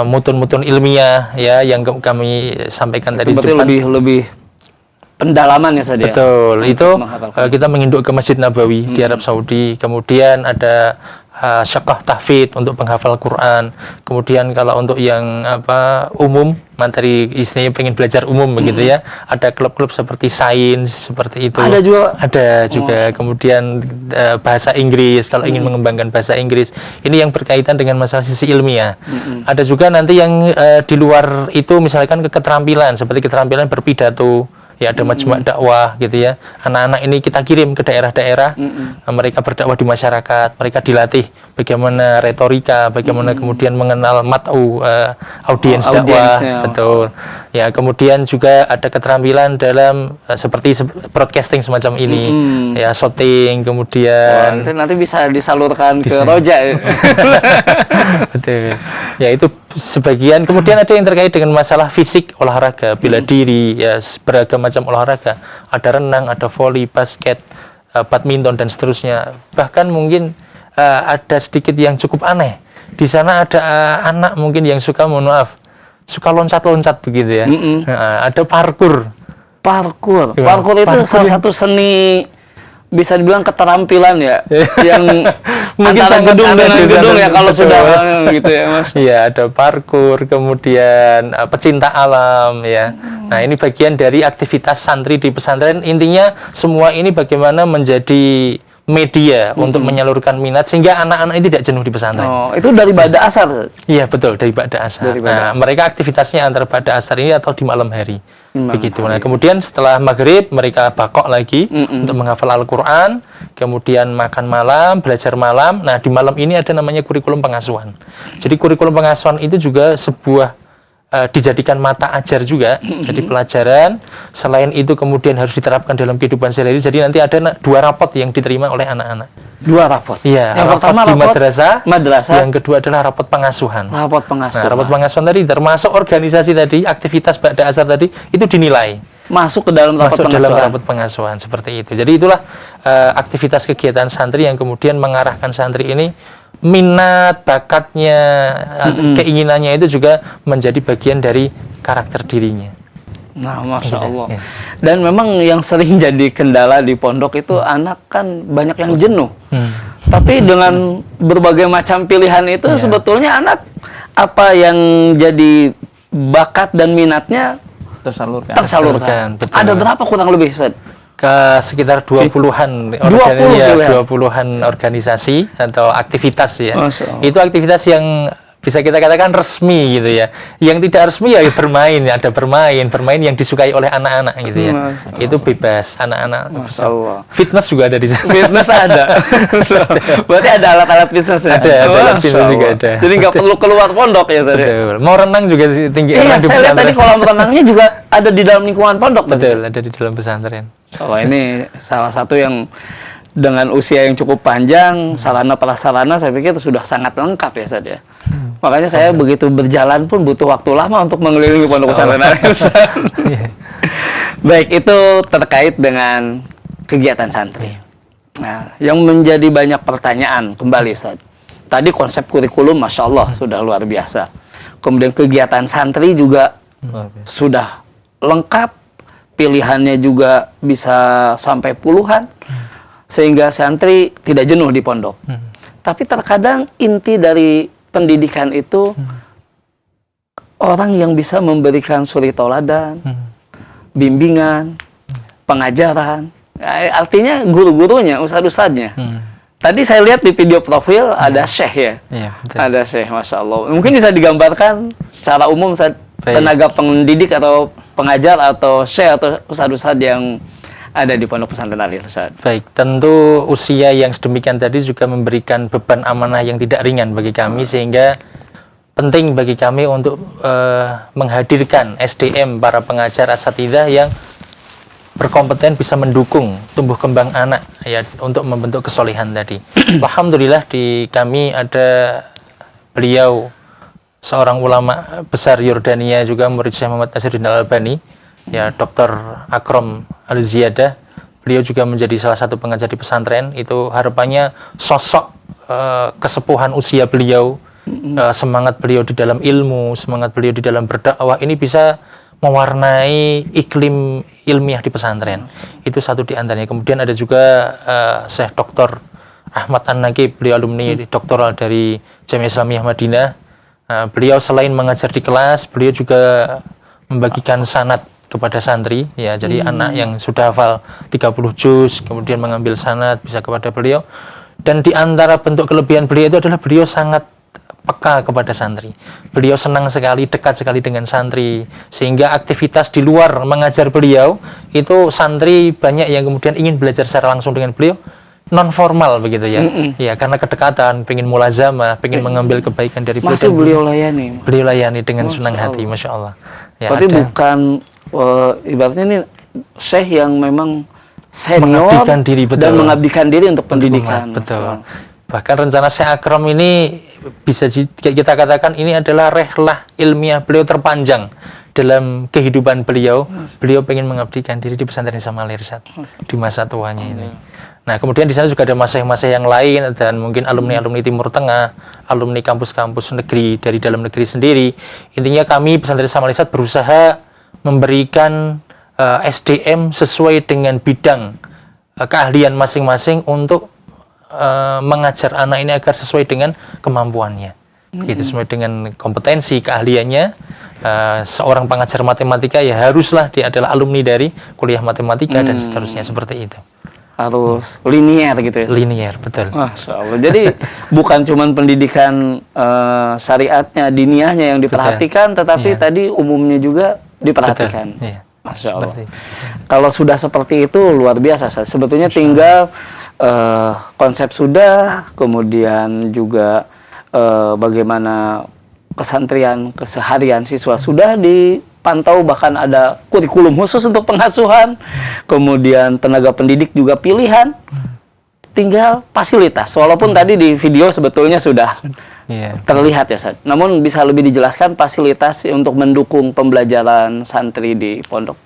mutun-mutun ilmiah ya yang kami sampaikan tadi. Berarti lebih pendalaman ya saja. Betul, itu kita menginduk ke Masjid Nabawi di Arab Saudi. Kemudian ada syaqah tahfidz untuk penghafal Quran. Kemudian kalau untuk yang umum, materi istilahnya pengen belajar umum begitu ya, ada klub-klub seperti sains seperti itu. Ada juga. Kemudian bahasa Inggris kalau ingin mengembangkan bahasa Inggris. Ini yang berkaitan dengan masalah sisi ilmiah. Ada juga nanti yang di luar itu misalkan keterampilan seperti keterampilan berpidato. Ya ada majma' dakwah gitu ya. Anak-anak ini kita kirim ke daerah-daerah, mereka berdakwah di masyarakat, mereka dilatih bagaimana retorika, bagaimana kemudian mengenal mat'u audiens dakwah, betul. Ya kemudian juga ada keterampilan dalam seperti broadcasting semacam ini, ya shooting, kemudian nanti bisa disalurkan ke Roja. Betul. Ya itu sebagian. Kemudian ada yang terkait dengan masalah fisik, olahraga, bela diri, ya beragam macam olahraga. Ada renang, ada voli, basket, badminton dan seterusnya. Bahkan mungkin ada sedikit yang cukup aneh. Di sana ada anak mungkin yang suka, mohon maaf, suka loncat-loncat begitu ya. Ada parkur. Parkur itu salah satu seni, bisa dibilang keterampilan ya, yang mungkin antara gedung dengan gedung ya kalau sudah gitu ya Mas. Iya, ada parkur, kemudian pecinta alam ya. Nah, ini bagian dari aktivitas santri di pesantren. Intinya semua ini bagaimana menjadi media untuk menyalurkan minat sehingga anak-anak ini tidak jenuh di pesantren. Oh, itu dari Ba'da Asar? Iya, betul, dari Ba'da Asar. Nah, mereka aktivitasnya antara Ba'da Asar ini atau di malam hari. Begitu. Nah, kemudian setelah maghrib mereka bakok lagi untuk menghafal Al-Quran, kemudian makan malam, belajar malam. Nah, di malam ini ada namanya kurikulum pengasuhan. Jadi kurikulum pengasuhan itu juga sebuah dijadikan mata ajar juga, jadi pelajaran. Selain itu kemudian harus diterapkan dalam kehidupan sehari-hari. Jadi nanti ada 2 rapot yang diterima oleh anak-anak. 2 rapot? Iya, yang pertama di madrasah, yang kedua adalah rapot pengasuhan. Rapot pengasuhan. Nah, rapot pengasuhan tadi termasuk organisasi tadi, aktivitas Ba'da Asar tadi, itu dinilai. Masuk ke dalam rapot pengasuhan seperti itu. Jadi itulah aktivitas kegiatan santri yang kemudian mengarahkan santri ini, minat, bakatnya, keinginannya itu juga menjadi bagian dari karakter dirinya. Nah, Masya Allah. Ya. Dan memang yang sering jadi kendala di pondok itu anak kan banyak yang jenuh. Tapi dengan berbagai macam pilihan itu sebetulnya anak apa yang jadi bakat dan minatnya tersalurkan. Betul. Ada berapa kurang lebih, Ustaz? Ke sekitar 20-an 20-an organisasi atau aktivitas ya. Itu aktivitas yang bisa kita katakan resmi gitu ya. Yang tidak resmi ya bermain, ada bermain yang disukai oleh anak-anak gitu ya. Itu bebas anak-anak. Fitness juga ada di sana. Fitness ada. Berarti ada alat-alat fitness ya. Ada alat fitness juga ada. Jadi nggak perlu keluar pondok ya saya. Mau renang juga tinggi. Iya, saya lihat tadi kolam renangnya juga ada di dalam lingkungan pondok. Betul, ada di dalam pesantren. Oh, ini salah satu yang dengan usia yang cukup panjang, sarana prasarana saya pikir sudah sangat lengkap ya saja. Makanya saya begitu berjalan pun butuh waktu lama untuk mengelilingi pondok pesantren Al-Ihsan. Baik, itu terkait dengan kegiatan santri. Nah, yang menjadi banyak pertanyaan kembali Ustaz. Tadi konsep kurikulum Masya Allah sudah luar biasa. Kemudian kegiatan santri juga sudah lengkap, pilihannya juga bisa sampai puluhan, sehingga santri tidak jenuh di pondok. Tapi terkadang inti dari pendidikan itu orang yang bisa memberikan suri tauladan, bimbingan, pengajaran. Artinya guru-gurunya, ustadz-ustadznya. Tadi saya lihat di video profil ada syekh ya. Ada syekh, Masya Allah. Mungkin bisa digambarkan secara umum tenaga pendidik atau pengajar atau syekh atau ustadz-ustadz yang ada di pondok pesantren Al-Ihsan. Baik, tentu usia yang sedemikian tadi juga memberikan beban amanah yang tidak ringan bagi kami, sehingga penting bagi kami untuk menghadirkan SDM para pengajar asatidzah yang berkompeten bisa mendukung tumbuh kembang anak ya untuk membentuk kesolehan tadi. Alhamdulillah di kami ada beliau seorang ulama besar Yordania juga, murid Syekh Muhammad Nasiruddin Al-Albani, ya Dr. Akram Al-Ziyadah. Beliau juga menjadi salah satu pengajar di pesantren. Itu harapannya sosok kesepuhan usia beliau, semangat beliau di dalam ilmu, semangat beliau di dalam berdakwah ini bisa mewarnai iklim ilmiah di pesantren. Itu satu di antaranya. Kemudian ada juga Syekh Dr. Ahmad An-Naqib, beliau alumni doktoral dari Jamiah Islamiyah Madinah. Beliau selain mengajar di kelas, beliau juga membagikan sanad kepada santri, ya. Jadi anak yang sudah hafal 30 juz, kemudian mengambil sanad bisa kepada beliau. Dan di antara bentuk kelebihan beliau itu adalah beliau sangat peka kepada santri. Beliau senang sekali, dekat sekali dengan santri, sehingga aktivitas di luar mengajar beliau itu santri banyak yang kemudian ingin belajar secara langsung dengan beliau, non formal begitu ya. Ya, karena kedekatan, pengen mulazamah, pengen mengambil kebaikan dari beliau. Masih beliau layani. Beliau layani dengan senang hati, Masya Allah. Ya, berarti bukan ibaratnya ini syekh yang memang senior mengabdikan diri, betul. Dan mengabdikan diri untuk pendidikan. Betul. Bahkan rencana Syekh Akram ini bisa kita katakan ini adalah rehlah ilmiah beliau terpanjang dalam kehidupan beliau. Beliau pengen mengabdikan diri di pesantren Islam Al-Irsyad di masa tuanya ini. Nah, kemudian di sana juga ada masyaikh-masyaikh yang lain dan mungkin alumni-alumni Timur Tengah, alumni kampus-kampus negeri dari dalam negeri sendiri. Intinya kami pesantren Islam Al-Irsyad berusaha memberikan SDM sesuai dengan bidang keahlian masing-masing untuk mengajar anak ini agar sesuai dengan kemampuannya, gitu, sesuai dengan kompetensi keahliannya. Seorang pengajar matematika ya haruslah dia adalah alumni dari kuliah matematika dan seterusnya, seperti itu. Harus linear gitu ya. Linear, betul. Masya Allah. Jadi bukan cuma pendidikan syariatnya, diniyahnya yang diperhatikan, tetapi tadi umumnya juga diperhatikan. Betul. Iya. Masya Allah. Kalau sudah seperti itu luar biasa. Sebetulnya tinggal konsep sudah, kemudian juga bagaimana kesantrian, keseharian siswa sudah dipantau, bahkan ada kurikulum khusus untuk pengasuhan, kemudian tenaga pendidik juga pilihan, tinggal fasilitas. Walaupun tadi di video sebetulnya sudah terlihat ya, Ustaz. Namun bisa lebih dijelaskan fasilitas untuk mendukung pembelajaran santri di pondok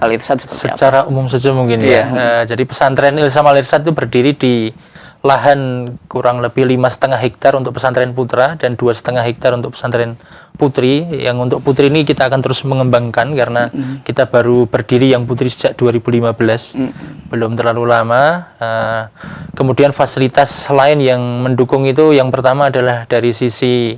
Al-Irsyad seperti secara apa? Umum saja mungkin ya. Jadi pesantren Islam Al-Irsyad itu berdiri di lahan kurang lebih 5,5 hektar untuk pesantren putra dan 2,5 hektar untuk pesantren putri. Yang untuk putri ini kita akan terus mengembangkan karena kita baru berdiri yang putri sejak 2015, belum terlalu lama. Kemudian fasilitas lain yang mendukung itu yang pertama adalah dari sisi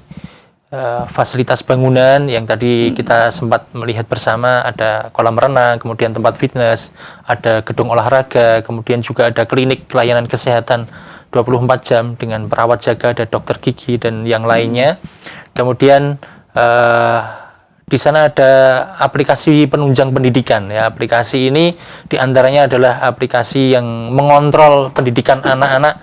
fasilitas bangunan yang tadi kita sempat melihat bersama, ada kolam renang, kemudian tempat fitness, ada gedung olahraga, kemudian juga ada klinik layanan kesehatan 24 jam dengan perawat jaga, ada dokter gigi dan yang lainnya. Kemudian di sana ada aplikasi penunjang pendidikan ya. Aplikasi ini diantaranya adalah aplikasi yang mengontrol pendidikan anak-anak,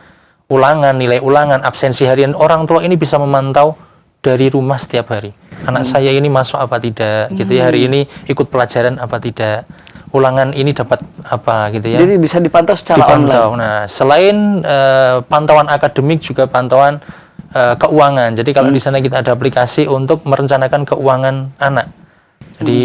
ulangan, nilai ulangan, absensi harian. Orang tua ini bisa memantau dari rumah setiap hari. Anak saya ini masuk apa tidak, gitu ya. Hari ini ikut pelajaran apa tidak. Ulangan ini dapat apa, gitu ya. Jadi bisa dipantau secara online. Nah, selain pantauan akademik juga pantauan keuangan. Jadi kalau di sana kita ada aplikasi untuk merencanakan keuangan anak. Jadi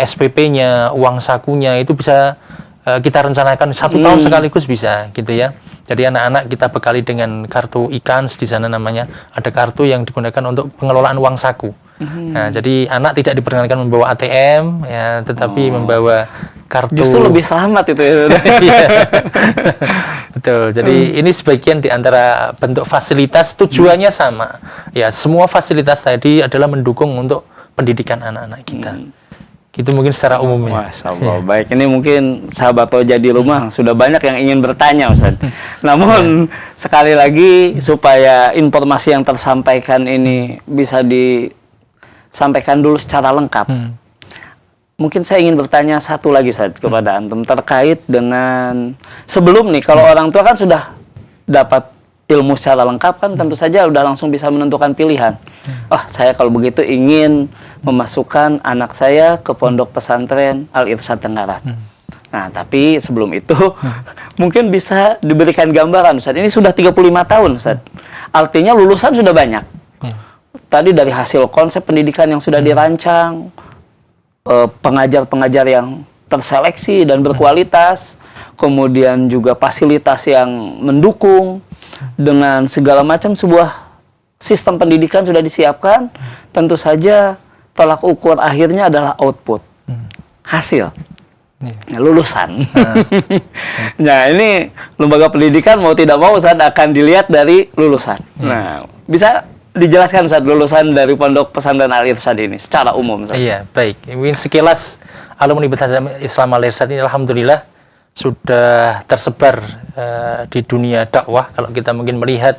SPP-nya, uang sakunya itu bisa kita rencanakan 1 tahun sekaligus bisa, gitu ya. Jadi anak-anak kita bekali dengan kartu iKans, di sana namanya. Ada kartu yang digunakan untuk pengelolaan uang saku. Nah, jadi anak tidak diperkenankan membawa ATM, ya, tetapi membawa kartu. Justru lebih selamat itu ya. Betul. Jadi ini sebagian di antara bentuk fasilitas, tujuannya sama. Ya, semua fasilitas tadi adalah mendukung untuk pendidikan anak-anak kita. Gitu mungkin secara umumnya. Masya Allah. Baik, ini mungkin sahabat Roja di rumah sudah banyak yang ingin bertanya, Ustaz. Namun sekali lagi supaya informasi yang tersampaikan ini bisa disampaikan dulu secara lengkap. Mungkin saya ingin bertanya satu lagi, Ustaz, kepada antum terkait dengan sebelum nih, kalau orang tua kan sudah dapat ilmu secara lengkap kan tentu saja udah langsung bisa menentukan pilihan. Saya kalau begitu ingin memasukkan anak saya ke pondok pesantren Al-Irsyad Tenggarang. Nah, tapi sebelum itu mungkin bisa diberikan gambaran, Ustaz. Ini sudah 35 tahun, Ustaz. Artinya lulusan sudah banyak. Tadi dari hasil konsep pendidikan yang sudah dirancang, pengajar-pengajar yang terseleksi dan berkualitas, kemudian juga fasilitas yang mendukung, dengan segala macam sebuah sistem pendidikan sudah disiapkan, tentu saja tolak ukur akhirnya adalah output, hasil. Lulusan. Nah, ini lembaga pendidikan mau tidak mau Ustaz akan dilihat dari lulusan. Nah, bisa dijelaskan Ustaz lulusan dari Pondok Pesantren Al-Irsyad ini secara umum Ustaz? Iya, baik. Mungkin sekilas alumni Pesantren Islam Al-Irsyad ini alhamdulillah sudah tersebar di dunia dakwah. Kalau kita mungkin melihat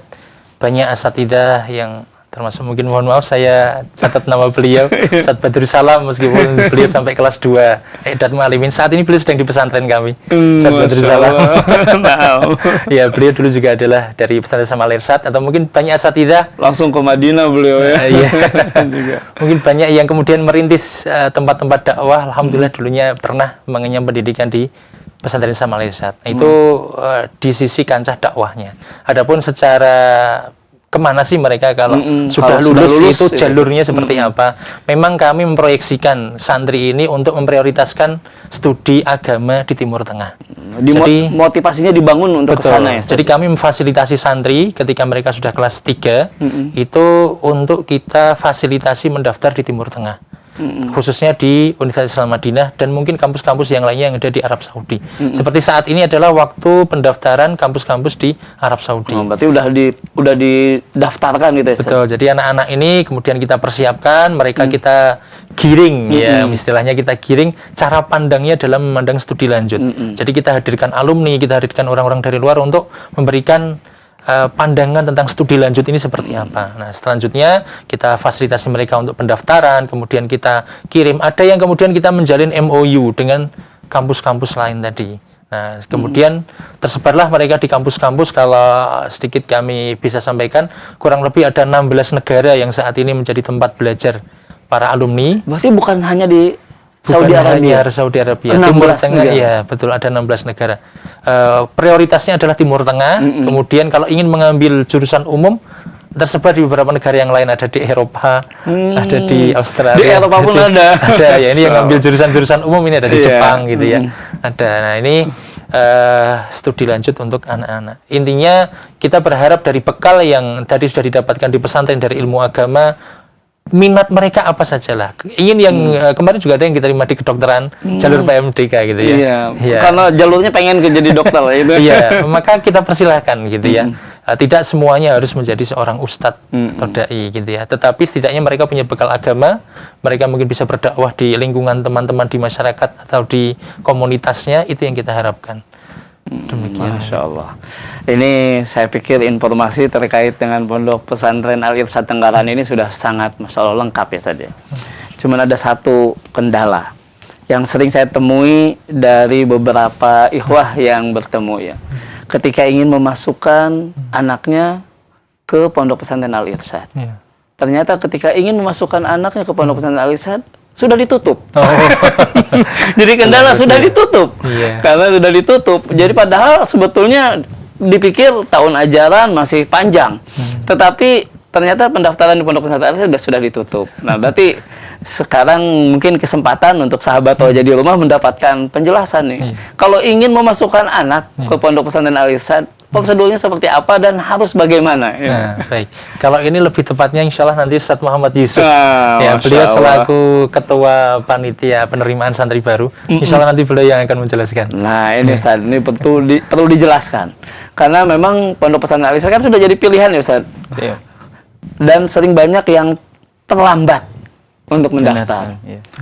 banyak asatidzah yang termasuk mungkin mohon maaf saya catat nama beliau Ustaz Badrus Salam, meskipun beliau sampai kelas 2 I'dad Mu'allimin, saat ini beliau sedang di pesantren kami. Ustaz Badrus Salam. Ya, beliau dulu juga adalah dari Pesantren Islam Al-Irsyad, atau mungkin banyak asatidzah Langsung ke Madinah beliau ya. Iya. Mungkin banyak yang kemudian merintis tempat-tempat dakwah. Alhamdulillah dulunya pernah mengenyam pendidikan di Pesantren Islam Al-Irsyad. Itu di sisi kancah dakwahnya. Adapun secara kemana sih mereka kalau sudah lulus itu jalurnya seperti apa? Memang kami memproyeksikan santri ini untuk memprioritaskan studi agama di Timur Tengah. Jadi motivasinya dibangun untuk ke sana ya. Jadi kami memfasilitasi santri ketika mereka sudah kelas 3 itu untuk kita fasilitasi mendaftar di Timur Tengah. Khususnya di Universitas Islam Madinah dan mungkin kampus-kampus yang lainnya yang ada di Arab Saudi. Seperti saat ini adalah waktu pendaftaran kampus-kampus di Arab Saudi. Berarti udah didaftarkan gitu ya. Betul. Jadi anak-anak ini kemudian kita persiapkan, mereka kita giring ya, istilahnya kita giring cara pandangnya dalam memandang studi lanjut. Jadi kita hadirkan alumni, kita hadirkan orang-orang dari luar untuk memberikan pandangan tentang studi lanjut ini seperti apa. Nah, selanjutnya kita fasilitasi mereka untuk pendaftaran, kemudian kita kirim. Ada yang kemudian kita menjalin MOU dengan kampus-kampus lain tadi. Nah, kemudian tersebarlah mereka di kampus-kampus. Kalau sedikit kami bisa sampaikan, kurang lebih ada 16 negara yang saat ini menjadi tempat belajar para alumni. Berarti bukan hanya di Saudi Arabia. Saudi Arabia. Timur Tengah, ya betul, ada 16 negara. Prioritasnya adalah Timur Tengah. Kemudian kalau ingin mengambil jurusan umum, tersebar di beberapa negara yang lain. Ada di Eropa, ada di Australia. Di Eropa pun ada. Ada ya, ini yang ngambil jurusan-jurusan umum ini ada di Jepang gitu ya. Ada. Nah, ini studi lanjut untuk anak-anak. Intinya kita berharap dari bekal yang tadi sudah didapatkan di pesantren dari ilmu agama, minat mereka apa sajalah. Ingin yang kemarin juga ada yang diterima di kedokteran jalur PMDK gitu ya. Iya. Karena jalurnya pengen jadi dokter gitu. Iya, maka kita persilahkan gitu ya. Tidak semuanya harus menjadi seorang ustadz atau dai gitu ya. Tetapi setidaknya mereka punya bekal agama, mereka mungkin bisa berdakwah di lingkungan teman-teman di masyarakat atau di komunitasnya, itu yang kita harapkan. Demikian. Masya Allah. Ini saya pikir informasi terkait dengan Pondok Pesantren Al-Irsyad Tenggaran ini sudah sangat Masya Allah lengkap ya saja. Cuman ada satu kendala yang sering saya temui dari beberapa ikhwah yang bertemu ya. Ketika ingin memasukkan anaknya ke Pondok Pesantren Al-Irsyad. Ternyata ketika ingin memasukkan anaknya ke Pondok Pesantren Al-Irsyad sudah ditutup. Jadi kendala sudah ditutup. Karena sudah ditutup. Jadi padahal sebetulnya dipikir tahun ajaran masih panjang. Tetapi ternyata pendaftaran di Pondok Pesantren Al-Irsyad sudah ditutup. Nah, berarti sekarang mungkin kesempatan untuk sahabat Roja di rumah mendapatkan penjelasan nih. Kalau ingin memasukkan anak ke Pondok Pesantren Al-Irsyad, prosedurnya seperti apa dan harus bagaimana? Nah, baik. Kalau ini lebih tepatnya insya Allah nanti Ustadz Muhammad Yusuf. Ya, Masya beliau Allah. selaku ketua panitia penerimaan santri baru. Insya Allah nanti beliau yang akan menjelaskan. Nah, ini Ustaz, ini perlu dijelaskan. Karena memang Pondok Pesantren Al-Irsyad kan sudah jadi pilihan ya Ustaz. Dan sering banyak yang terlambat untuk mendaftar.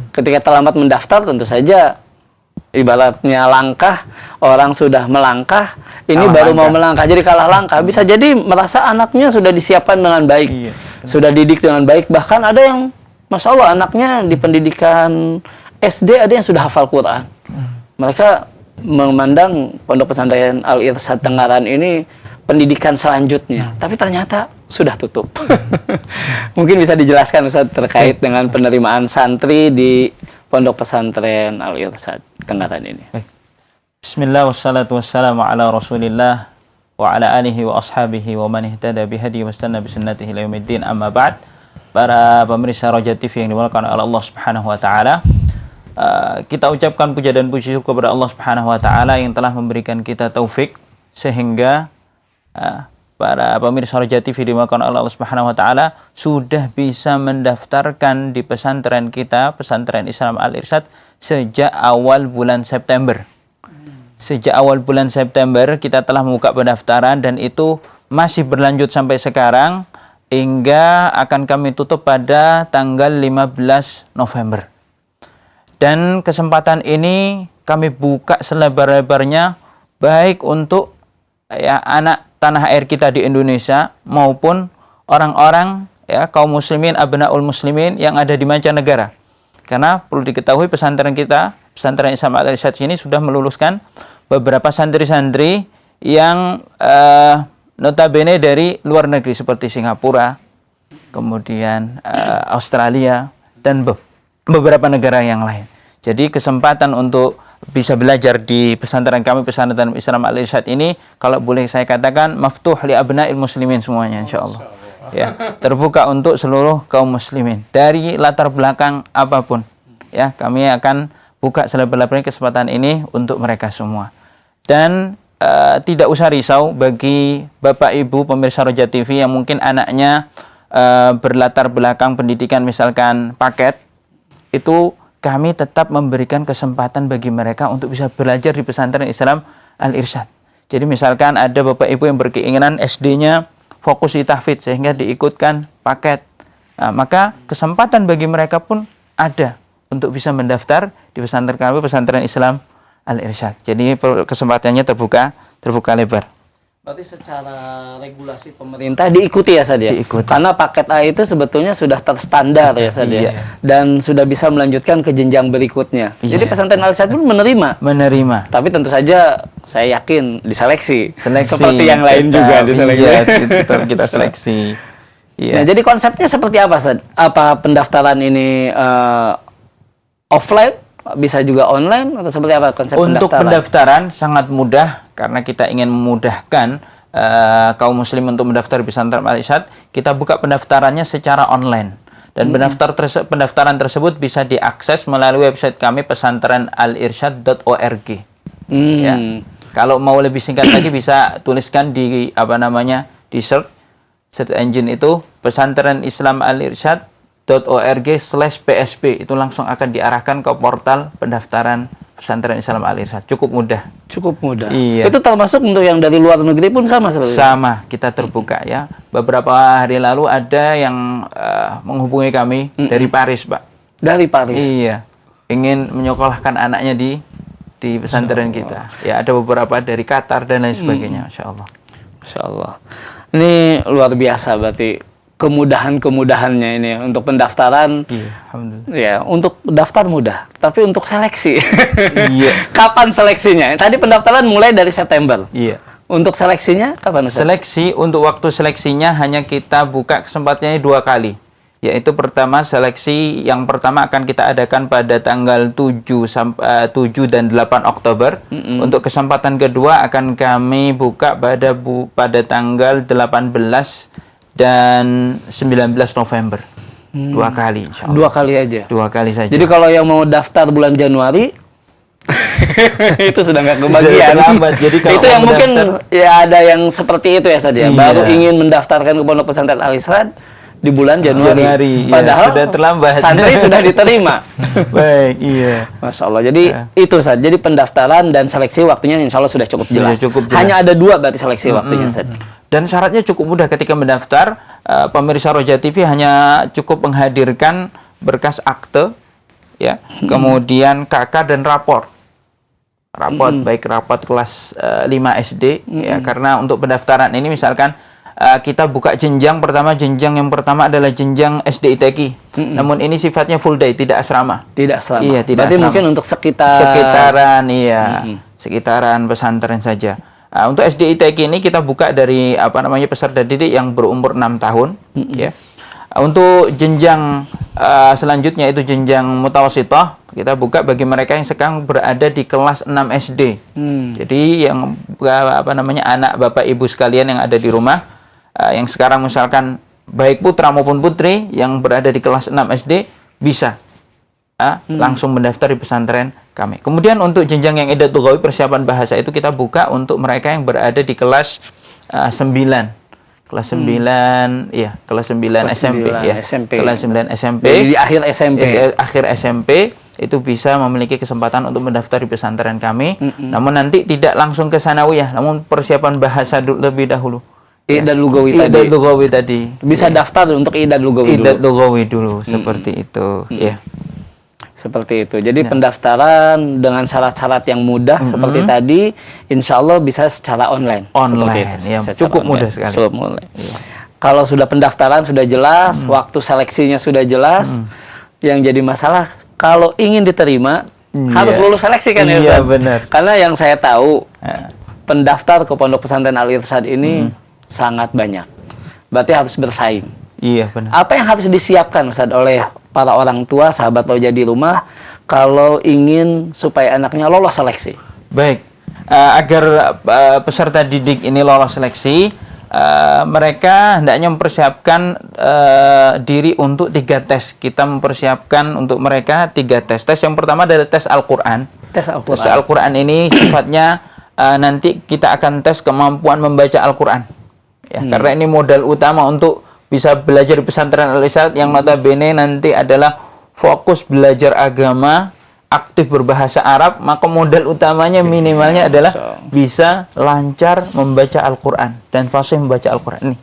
Ketika terlambat mendaftar tentu saja ibaratnya langkah, orang sudah melangkah, ini kalah baru langkah. Mau melangkah, jadi kalah langkah. Bisa jadi merasa anaknya sudah disiapkan dengan baik, sudah didik dengan baik. Bahkan ada yang, Masya Allah, anaknya di pendidikan SD, ada yang sudah hafal Quran. Mereka memandang Pondok Pesantren Al-Irsyad Tenggaran ini pendidikan selanjutnya, tapi ternyata sudah tutup. Mungkin bisa dijelaskan Ustaz terkait dengan penerimaan santri di Pondok Pesantren Al-Irsyad Tenggaran ini. Bismillah wassalatu wassalamu ala Rasulillah wa ala alihi wa ashabihi wa man ihtada bihadi wa istanna bisunnatihi ila yaumiddin, amma ba'd. Para pemirsa Roja TV yang dimuliakan oleh Allah Subhanahu wa taala, kita ucapkan puja dan puji syukur kepada Allah Subhanahu wa taala yang telah memberikan kita taufik sehingga para pemirsa Roja TV dimakan oleh Allah Subhanahu wa taala sudah bisa mendaftarkan di pesantren kita, Pesantren Islam Al-Irsyad sejak awal bulan September. Sejak awal bulan September kita telah membuka pendaftaran dan itu masih berlanjut sampai sekarang hingga akan kami tutup pada tanggal 15 November. Dan kesempatan ini kami buka selebar-lebarnya baik untuk anak tanah air kita di Indonesia maupun orang-orang kaum muslimin, abnaul muslimin yang ada di mancanegara. Karena perlu diketahui pesantren kita, Pesantren Islam Al-Irsyad ini sudah meluluskan beberapa santri-santri yang notabene dari luar negeri seperti Singapura, kemudian Australia dan beberapa negara yang lain. Jadi kesempatan untuk bisa belajar di pesantren kami, Pesantren Islam Al-Irsyad ini, kalau boleh saya katakan maftuh li abna'il muslimin semuanya insyaallah. Ya, terbuka untuk seluruh kaum muslimin dari latar belakang apapun. Ya, kami akan buka selebar-lebarnya kesempatan ini untuk mereka semua. Dan tidak usah risau bagi Bapak Ibu pemirsa Roja TV yang mungkin anaknya berlatar belakang pendidikan misalkan paket, itu kami tetap memberikan kesempatan bagi mereka untuk bisa belajar di Pesantren Islam Al-Irsyad. Jadi misalkan ada Bapak Ibu yang berkeinginan SD-nya fokus di tahfidz sehingga diikutkan paket. Nah, maka kesempatan bagi mereka pun ada untuk bisa mendaftar di pesantren kami, Pesantren Islam Al-Irsyad. Jadi kesempatannya terbuka lebar. Berarti secara regulasi pemerintah diikuti ya Sadia? Diikuti. Karena paket A itu sebetulnya sudah terstandar ya Sadia. Iya. Dan sudah bisa melanjutkan ke jenjang berikutnya. Iya. Jadi Pesantren Al-Irsyad pun menerima. Tapi tentu saja saya yakin diseleksi. Seperti yang lain juga diseleksi. Iya, tetap kita seleksi. Iya. Nah, jadi konsepnya seperti apa, Sad? Apa pendaftaran ini offline? Bisa juga online atau seperti apa konsep Untuk pendaftaran? pendaftaran sangat mudah karena kita ingin memudahkan kaum muslim untuk mendaftar di Pesantren Al-Irsyad. Kita buka pendaftarannya secara online dan pendaftaran tersebut bisa diakses melalui website kami pesantrenalirsyad.org. Ya. Kalau mau lebih singkat lagi bisa tuliskan di di search engine itu Pesantren Islam Al-Irsyad.org/PSP, itu langsung akan diarahkan ke portal pendaftaran Pesantren Islam Al-Irsyad. Cukup mudah. Iya. Itu termasuk untuk yang dari luar negeri pun sama seperti itu? Sama, kita terbuka ya. Beberapa hari lalu ada yang menghubungi kami dari Paris, Pak. Dari Paris? Iya. Ingin menyekolahkan anaknya di pesantren kita. Ya, ada beberapa dari Qatar dan lain sebagainya, Masya Allah. Masya Allah. Ini luar biasa berarti. Kemudahan-kemudahannya ini untuk pendaftaran. Iya, alhamdulillah. Ya, untuk daftar mudah, tapi untuk seleksi. Iya. Kapan seleksinya? Tadi pendaftaran mulai dari September. Iya. Untuk seleksinya kapan, Ustaz? Seleksi untuk waktu seleksinya hanya kita buka kesempatannya 2 kali. Yaitu pertama seleksi yang pertama akan kita adakan pada tanggal 7 dan 8 Oktober. Untuk kesempatan kedua akan kami buka pada tanggal 18 dan 19 November. 2 kali insyaallah. 2 kali aja? 2 kali saja. Jadi kalau yang mau daftar bulan Januari itu sudah nggak kebagian. Jadi kalau itu yang mungkin ya ada yang seperti itu ya Sadia. Iya. Baru ingin mendaftarkan ke Pondok Pesantren Al-Irsyad di bulan Januari. ya, Padahal sudah terlambat. Santri sudah diterima. Baik, iya. Masya Allah. Jadi itu Sad. Jadi pendaftaran dan seleksi waktunya insya Allah sudah cukup jelas. Cukup jelas. Hanya ada 2 berarti seleksi waktunya Sad. Dan syaratnya cukup mudah ketika mendaftar. Pemirsa Roja TV hanya cukup menghadirkan berkas akte, ya, kemudian KK dan rapor. Baik raport kelas 5 SD, ya, karena untuk pendaftaran ini misalkan kita buka jenjang yang pertama adalah jenjang SD ITQ. Namun ini sifatnya full day, tidak asrama. Iya, tidak berarti asrama. mungkin untuk sekitaran pesantren saja. Untuk SD ITQ ini kita buka dari peserta didik yang berumur 6 tahun, ya. Untuk jenjang selanjutnya itu jenjang mutawasithah, kita buka bagi mereka yang sekarang berada di kelas 6 SD. Jadi yang anak Bapak Ibu sekalian yang ada di rumah yang sekarang misalkan baik putra maupun putri yang berada di kelas 6 SD bisa langsung mendaftar di pesantren kami. Kemudian untuk jenjang yang I'dad Lughawi persiapan bahasa itu kita buka untuk mereka yang berada di kelas 9. Kelas 9 ya, kelas 9 SMP ya. Kelas 9 SMP. Jadi di akhir SMP. Di akhir SMP itu bisa memiliki kesempatan untuk mendaftar di pesantren kami. Namun nanti tidak langsung ke sanawiyah, namun persiapan bahasa lebih dahulu. I'dad Lughawi tadi. I'dad Lughawi tadi. Bisa daftar untuk I'dad Lughawi dulu. I'dad Lughawi dulu seperti itu. Ya. Seperti itu. Jadi pendaftaran dengan syarat-syarat yang mudah seperti tadi, insya Allah bisa secara online. Online, ya, cukup mudah sekali. Kalau sudah pendaftaran sudah jelas, waktu seleksinya sudah jelas, yang jadi masalah kalau ingin diterima harus lulus seleksi kan ya Ustaz? Benar. Karena yang saya tahu pendaftar ke Pondok Pesantren Al Irsyad ini sangat banyak. Berarti harus bersaing. Iya benar. Apa yang harus disiapkan Ustaz oleh para orang tua, sahabat Roja di rumah kalau ingin supaya anaknya lolos seleksi? Baik, agar peserta didik ini lolos seleksi, mereka hendaknya mempersiapkan diri untuk 3 tes. Kita mempersiapkan untuk mereka 3 tes. Tes yang pertama adalah tes Al-Quran. Tes Al-Quran ini sifatnya nanti kita akan tes kemampuan membaca Al-Quran. Ya, karena ini modal utama untuk bisa belajar di pesantren Al-Irsyad yang notabene nanti adalah fokus belajar agama, aktif berbahasa Arab, maka modal utamanya minimalnya adalah bisa lancar membaca Al-Quran dan fasih membaca Al-Quran ini.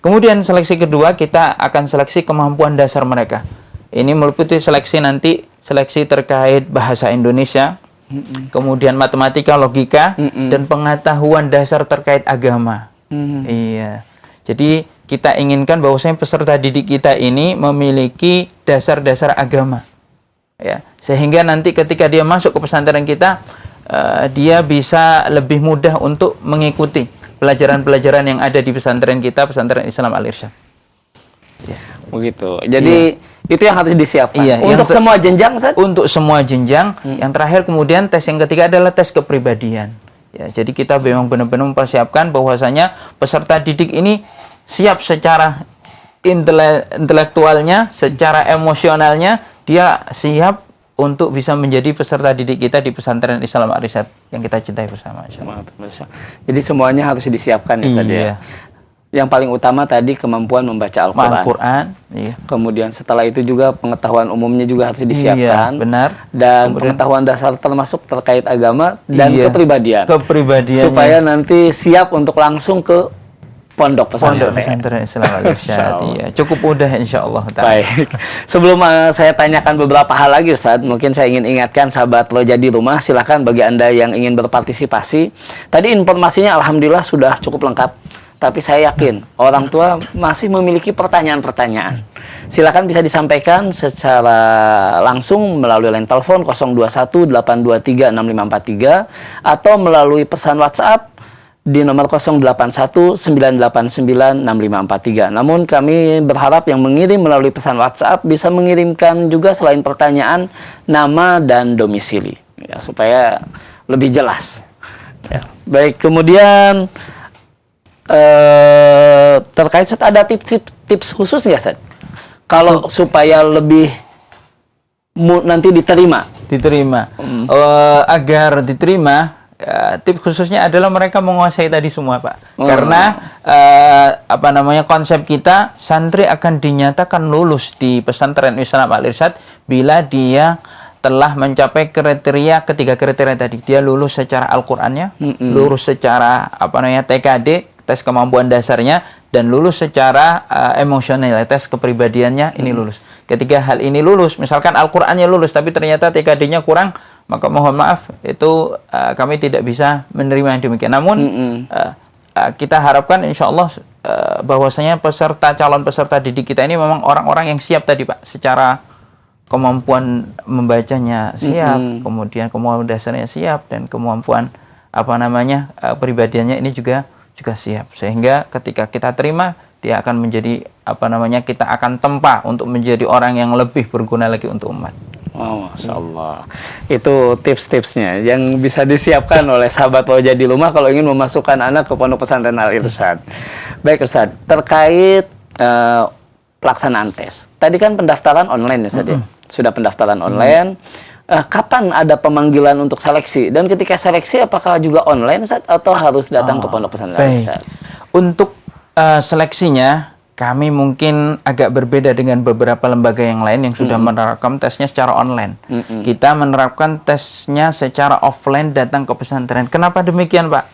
Kemudian seleksi kedua kita akan seleksi kemampuan dasar mereka. Ini meliputi seleksi nanti, seleksi terkait bahasa Indonesia, kemudian matematika, logika, dan pengetahuan dasar terkait agama. Iya. Jadi kita inginkan bahwasanya peserta didik kita ini memiliki dasar-dasar agama, ya, sehingga nanti ketika dia masuk ke pesantren kita, dia bisa lebih mudah untuk mengikuti pelajaran-pelajaran yang ada di pesantren kita, pesantren Islam Al Irsyad. Ya. Begitu. Jadi itu yang harus disiapkan. Untuk semua jenjang, Ustaz? Untuk semua jenjang. Yang terakhir kemudian tes yang ketiga adalah tes kepribadian. Ya, jadi kita memang benar-benar mempersiapkan bahwasanya peserta didik ini siap secara intelektualnya, secara emosionalnya, dia siap untuk bisa menjadi peserta didik kita di pesantren Islam Al Irsyad yang kita cintai bersama. Jadi semuanya harus disiapkan ya, Ustaz ya. Yang paling utama tadi kemampuan membaca Al-Quran. Kemudian setelah itu juga pengetahuan umumnya juga harus disiapkan. Benar. Dan pengetahuan dasar termasuk terkait agama dan kepribadian. Supaya nanti siap untuk langsung ke pondok pesantren Islam Al Irsyad. Iya, cukup mudah insyaallah. Baik. Sebelum saya tanyakan beberapa hal lagi Ustaz, mungkin saya ingin ingatkan sahabat Roja di rumah, silakan bagi Anda yang ingin berpartisipasi. Tadi informasinya alhamdulillah sudah cukup lengkap. Tapi saya yakin orang tua masih memiliki pertanyaan-pertanyaan. Silakan bisa disampaikan secara langsung melalui line telepon 021-823-6543 atau melalui pesan WhatsApp di nomor 081-989-6543. Namun kami berharap yang mengirim melalui pesan WhatsApp bisa mengirimkan juga selain pertanyaan nama dan domisili, ya, supaya lebih jelas. Ya. Baik, kemudian terkait ada tips khusus nggak, Ustaz? Kalau supaya lebih nanti diterima. Agar diterima, tips khususnya adalah mereka menguasai tadi semua, Pak. Karena konsep kita santri akan dinyatakan lulus di pesantren Islam Al Irsyad bila dia telah mencapai ketiga kriteria tadi. Dia lulus secara Al-Qur'annya, lulus secara TKD, tes kemampuan dasarnya, dan lulus secara emosional, tes kepribadiannya ini lulus. Ketika hal ini lulus, misalkan Al-Qur'annya lulus tapi ternyata TKD-nya kurang, maka mohon maaf, itu kami tidak bisa menerima yang demikian. Namun kita harapkan insya Allah bahwasanya calon peserta didik kita ini memang orang-orang yang siap tadi, Pak, secara kemampuan membacanya siap, kemudian kemampuan dasarnya siap, dan kemampuan pribadiannya ini juga siap, sehingga ketika kita terima dia akan menjadi kita akan tempa untuk menjadi orang yang lebih berguna lagi untuk umat. Oh, Masya Allah. Itu tips-tipsnya yang bisa disiapkan oleh sahabat Roja di rumah kalau ingin memasukkan anak ke Pondok Pesantren Al Irsyad. Baik Ustaz, terkait pelaksanaan tes. Tadi kan pendaftaran online ya Ustaz ya? sudah pendaftaran online. Kapan ada pemanggilan untuk seleksi? Dan ketika seleksi apakah juga online Ustaz atau harus datang ke pondok pesantren? Baik. Untuk seleksinya kami mungkin agak berbeda dengan beberapa lembaga yang lain yang sudah menerapkan tesnya secara online. Kita menerapkan tesnya secara offline, datang ke pesantren. Kenapa demikian, Pak?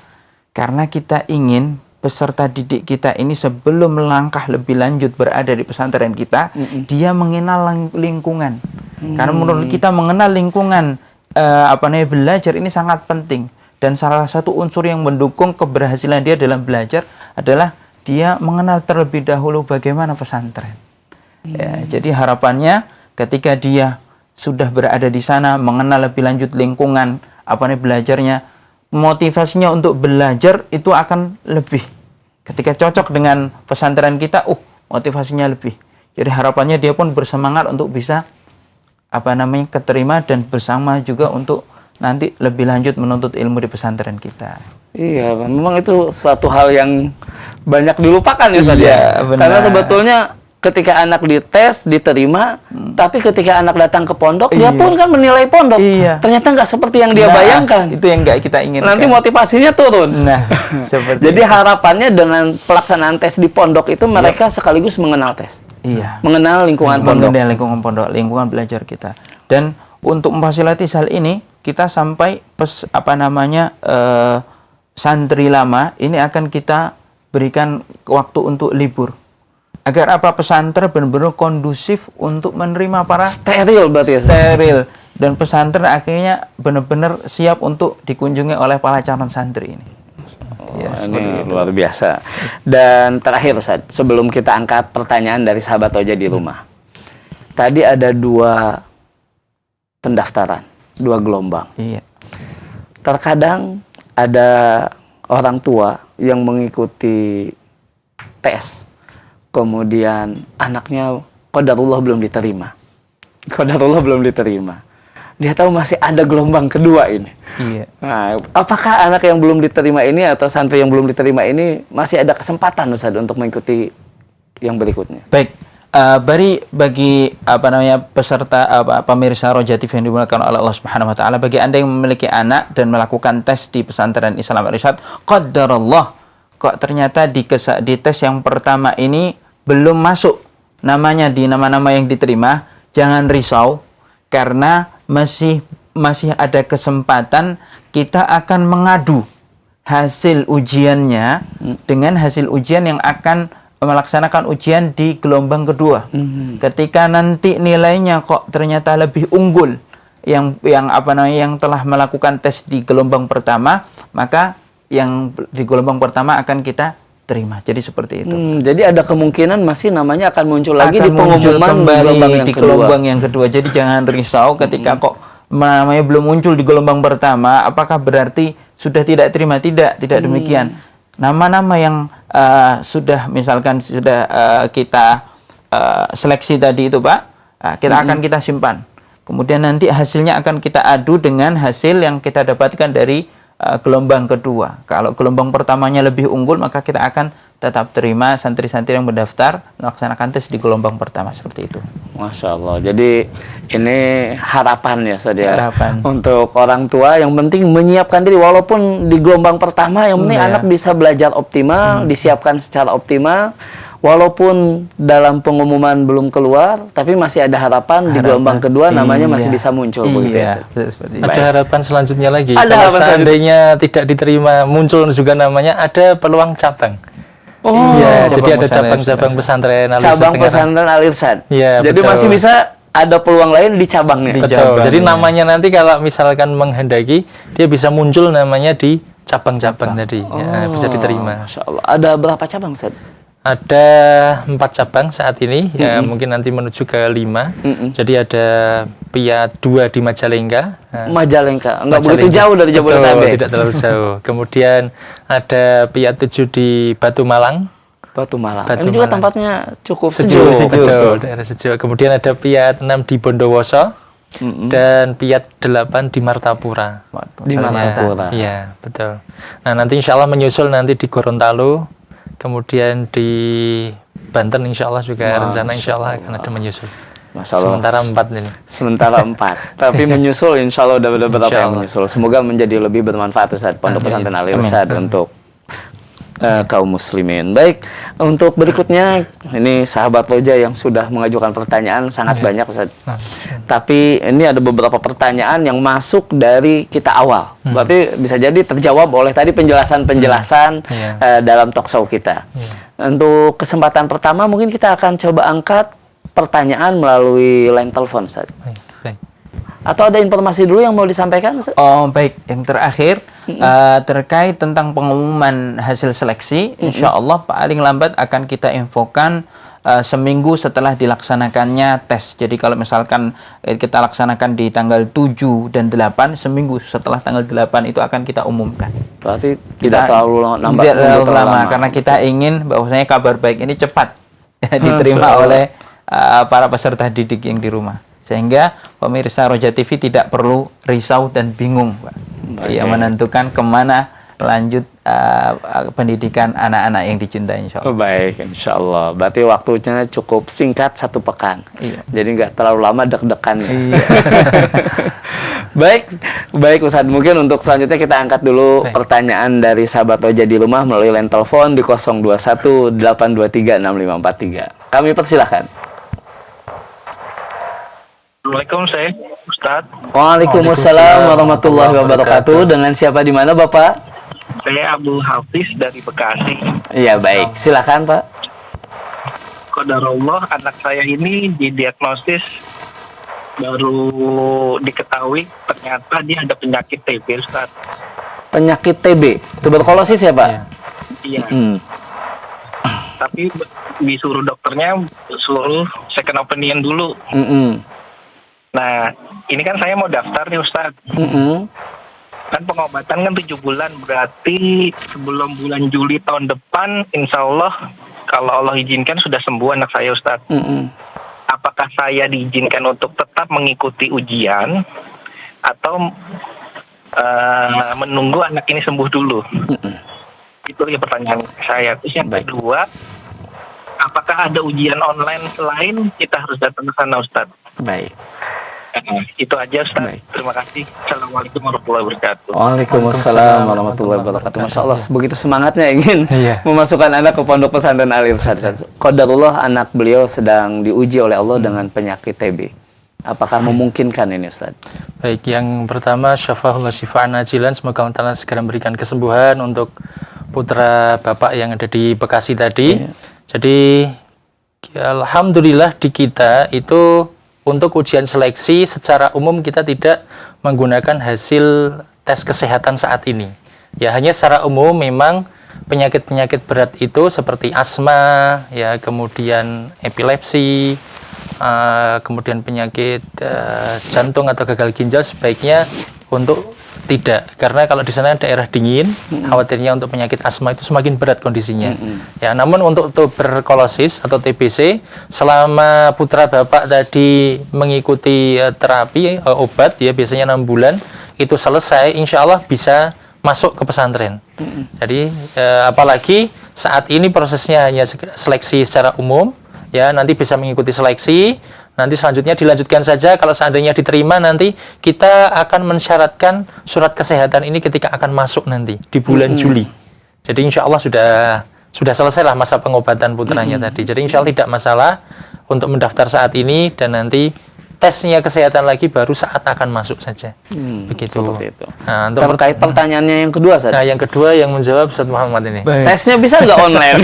Karena kita ingin peserta didik kita ini sebelum melangkah lebih lanjut berada di pesantren kita, dia mengenal lingkungan. Karena menurut kita mengenal lingkungan belajar ini sangat penting. Dan salah satu unsur yang mendukung keberhasilan dia dalam belajar adalah dia mengenal terlebih dahulu bagaimana pesantren. Ya, jadi harapannya ketika dia sudah berada di sana, mengenal lebih lanjut lingkungan belajarnya, motivasinya untuk belajar itu akan lebih. Ketika cocok dengan pesantren kita, motivasinya lebih. Jadi harapannya dia pun bersemangat untuk bisa keterima dan bersama juga untuk nanti lebih lanjut menuntut ilmu di pesantren kita. Iya, memang itu suatu hal yang banyak dilupakan ya Ustaz. Iya, benar. Karena sebetulnya ketika anak dites, diterima, tapi ketika anak datang ke pondok, dia pun kan menilai pondok. Ternyata nggak seperti yang dia bayangkan. Itu yang nggak kita inginkan. Nanti motivasinya turun. Seperti jadi harapannya dengan pelaksanaan tes di pondok itu mereka sekaligus mengenal tes. Iya. Mengenal lingkungan pondok. Mengenal lingkungan pondok, lingkungan belajar kita. Dan untuk memfasilitasi hal ini, kita sampai santri lama ini akan kita berikan waktu untuk libur. Agar pesantren benar-benar kondusif untuk menerima para steril berarti ya. Steril. Dan pesantren akhirnya benar-benar siap untuk dikunjungi oleh para calon santri ini. Ini luar biasa. Dan terakhir Ustaz, sebelum kita angkat pertanyaan dari sahabat Oja di rumah. Tadi ada 2 pendaftaran, 2 gelombang. Iya. Terkadang ada orang tua yang mengikuti tes, kemudian anaknya qadarullah belum diterima. Dia tahu masih ada gelombang kedua ini. Iya. Nah, apakah anak yang belum diterima ini atau santri yang belum diterima ini masih ada kesempatan Ustaz untuk mengikuti yang berikutnya? Baik. Bagi peserta pemirsa Roja TV yang dimuliakan oleh Allah Subhanahu wa taala, bagi Anda yang memiliki anak dan melakukan tes di pesantren Islam Al-Irsyad, qadarullah kok ternyata di tes yang pertama ini belum masuk namanya di nama-nama yang diterima, jangan risau karena masih ada kesempatan kita akan mengadu hasil ujiannya dengan hasil ujian yang akan melaksanakan ujian di gelombang kedua. Ketika nanti nilainya kok ternyata lebih unggul yang telah melakukan tes di gelombang pertama, maka yang di gelombang pertama akan kita terima. Jadi seperti itu. Jadi ada kemungkinan masih namanya akan muncul lagi di pengumuman di gelombang yang kedua. Jadi jangan risau ketika kok namanya belum muncul di gelombang pertama, apakah berarti sudah tidak terima? Tidak demikian. Nama-nama yang sudah kita seleksi tadi itu Pak, kita akan kita simpan. Kemudian nanti hasilnya akan kita adu dengan hasil yang kita dapatkan dari gelombang kedua. Kalau gelombang pertamanya lebih unggul, maka kita akan tetap terima santri-santri yang mendaftar melaksanakan tes di gelombang pertama, seperti itu. Masya Allah. Jadi ini harapan ya saudara. Harapan. Untuk orang tua yang penting menyiapkan diri walaupun di gelombang pertama, yang penting anak bisa belajar optimal, disiapkan secara optimal. Walaupun dalam pengumuman belum keluar, tapi masih ada harapan di gelombang kedua namanya masih bisa muncul. Begitu ya. Ada harapan selanjutnya lagi. Ada kalau seandainya tidak diterima, muncul juga namanya, ada peluang cabang. Iya, jadi ada cabang-cabang pesantren Al-Irsyad. Cabang pesantren Al-Irsyad. Iya, jadi masih bisa ada peluang lain di cabangnya. Betul. Jadi namanya nanti kalau misalkan menghendaki, dia bisa muncul namanya di cabang-cabang tadi. Ya, bisa diterima. Masya Allah. Ada berapa cabang, Ustaz? Ada 4 cabang saat ini, ya mungkin nanti menuju ke 5. Jadi ada PIA 2 di Majalengka. Majalengka, enggak begitu jauh dari Jabodetabek. Tidak terlalu jauh. Kemudian ada PIA 7 di Batu Malang. Ini juga tempatnya cukup sejuk. Betul, daerah sejuk. Kemudian ada PIA 6 di Bondowoso. Dan PIA 8 di Martapura. Di Martapura. Iya, betul. Nah, nanti insya Allah menyusul nanti di Gorontalo. Kemudian di Banten insya Allah juga rencana insya Allah akan ada menyusul. Masya Allah. Sementara 4 ini. Sementara 4. Tapi menyusul, insya Allah udah beberapa Insya yang Allah. menyusul. Semoga menjadi lebih bermanfaat Ustaz Pondok Pesantren Al Irsyad untuk kaum muslimin. Baik, untuk berikutnya ini sahabat Roja yang sudah mengajukan pertanyaan sangat banyak Ustaz. Tapi ini ada beberapa pertanyaan yang masuk dari kita awal. Berarti bisa jadi terjawab oleh tadi penjelasan-penjelasan dalam talkshow kita. Untuk kesempatan pertama mungkin kita akan coba angkat pertanyaan melalui line telepon Ustaz. Baik. Atau ada informasi dulu yang mau disampaikan Ustaz? Oh baik, yang terakhir terkait tentang pengumuman hasil seleksi, insya Allah paling lambat akan kita infokan seminggu setelah dilaksanakannya tes. Jadi kalau misalkan kita laksanakan di tanggal 7 dan 8, seminggu setelah tanggal 8 itu akan kita umumkan. Berarti tidak terlalu lama karena kita ingin bahwasanya kabar baik ini cepat diterima oleh para peserta didik yang di rumah. Sehingga pemirsa Roja TV tidak perlu risau dan bingung, Pak. Ya, menentukan kemana lanjut pendidikan anak-anak yang dicintai, insya Allah. Baik, insya Allah. Berarti waktunya cukup singkat, 1 pekan. Iya. Jadi nggak terlalu lama deg-degannya. Iya. Baik Ustaz. Mungkin untuk selanjutnya kita angkat dulu pertanyaan dari sahabat Roja di rumah melalui line telepon di 021 823 6543. Kami persilahkan. Assalamualaikum, saya Ustaz. Waalaikumsalam warahmatullahi wabarakatuh. Dengan siapa di mana Bapak? Saya Abu Hafiz dari Bekasi. Iya, baik. Silakan Pak. Qadarullah, anak saya ini didiagnosis baru diketahui ternyata dia ada penyakit TB, Ustaz. Penyakit TB, tuberkulosis ya Pak? Iya. Tapi disuruh dokternya suruh second opinion dulu. Nah, ini kan saya mau daftar nih Ustaz. Kan pengobatan kan 7 bulan, berarti sebelum bulan Juli tahun depan, insya Allah kalau Allah izinkan sudah sembuh anak saya Ustaz. Apakah saya diizinkan untuk tetap mengikuti ujian atau menunggu anak ini sembuh dulu? Itu ya pertanyaan saya. Terus yang kedua, apakah ada ujian online selain kita harus datang ke sana Ustaz? Baik. Itu aja Ustaz. Baik. Terima kasih. Assalamualaikum warahmatullahi wabarakatuh. Waalaikumsalam warahmatullahi wabarakatuh. Masya Allah, begitu semangatnya ingin memasukkan anak ke Pondok Pesantren Al Irsyad. Qadarullah anak beliau sedang diuji oleh Allah dengan penyakit TB. Apakah memungkinkan ini Ustaz? Baik, yang pertama syafahullah syifa'an ajilan, semoga Allah Ta'ala segera memberikan kesembuhan untuk putra Bapak yang ada di Bekasi tadi. Jadi alhamdulillah di kita itu untuk ujian seleksi secara umum kita tidak menggunakan hasil tes kesehatan saat ini. Ya, hanya secara umum memang penyakit-penyakit berat itu seperti asma, ya, kemudian epilepsi, kemudian penyakit jantung atau gagal ginjal sebaiknya untuk tidak, karena kalau di sana daerah dingin, khawatirnya untuk penyakit asma itu semakin berat kondisinya. Ya, namun untuk tuberkulosis atau TBC, selama putra Bapak tadi mengikuti terapi obat, ya biasanya 6 bulan, itu selesai, insya Allah bisa masuk ke pesantren. Jadi apalagi saat ini prosesnya hanya seleksi secara umum, ya nanti bisa mengikuti seleksi. Nanti selanjutnya dilanjutkan saja, kalau seandainya diterima nanti kita akan mensyaratkan surat kesehatan ini ketika akan masuk nanti di bulan Juli. Jadi insya Allah sudah selesailah masa pengobatan putranya tadi. Jadi insya Allah tidak masalah untuk mendaftar saat ini dan nanti tesnya kesehatan lagi baru saat akan masuk saja. Begitu. Itu. Nah, untuk terkait pertanyaannya yang kedua Ustaz. Nah, yang kedua yang menjawab Ustaz Muhammad ini. Tesnya bisa nggak online?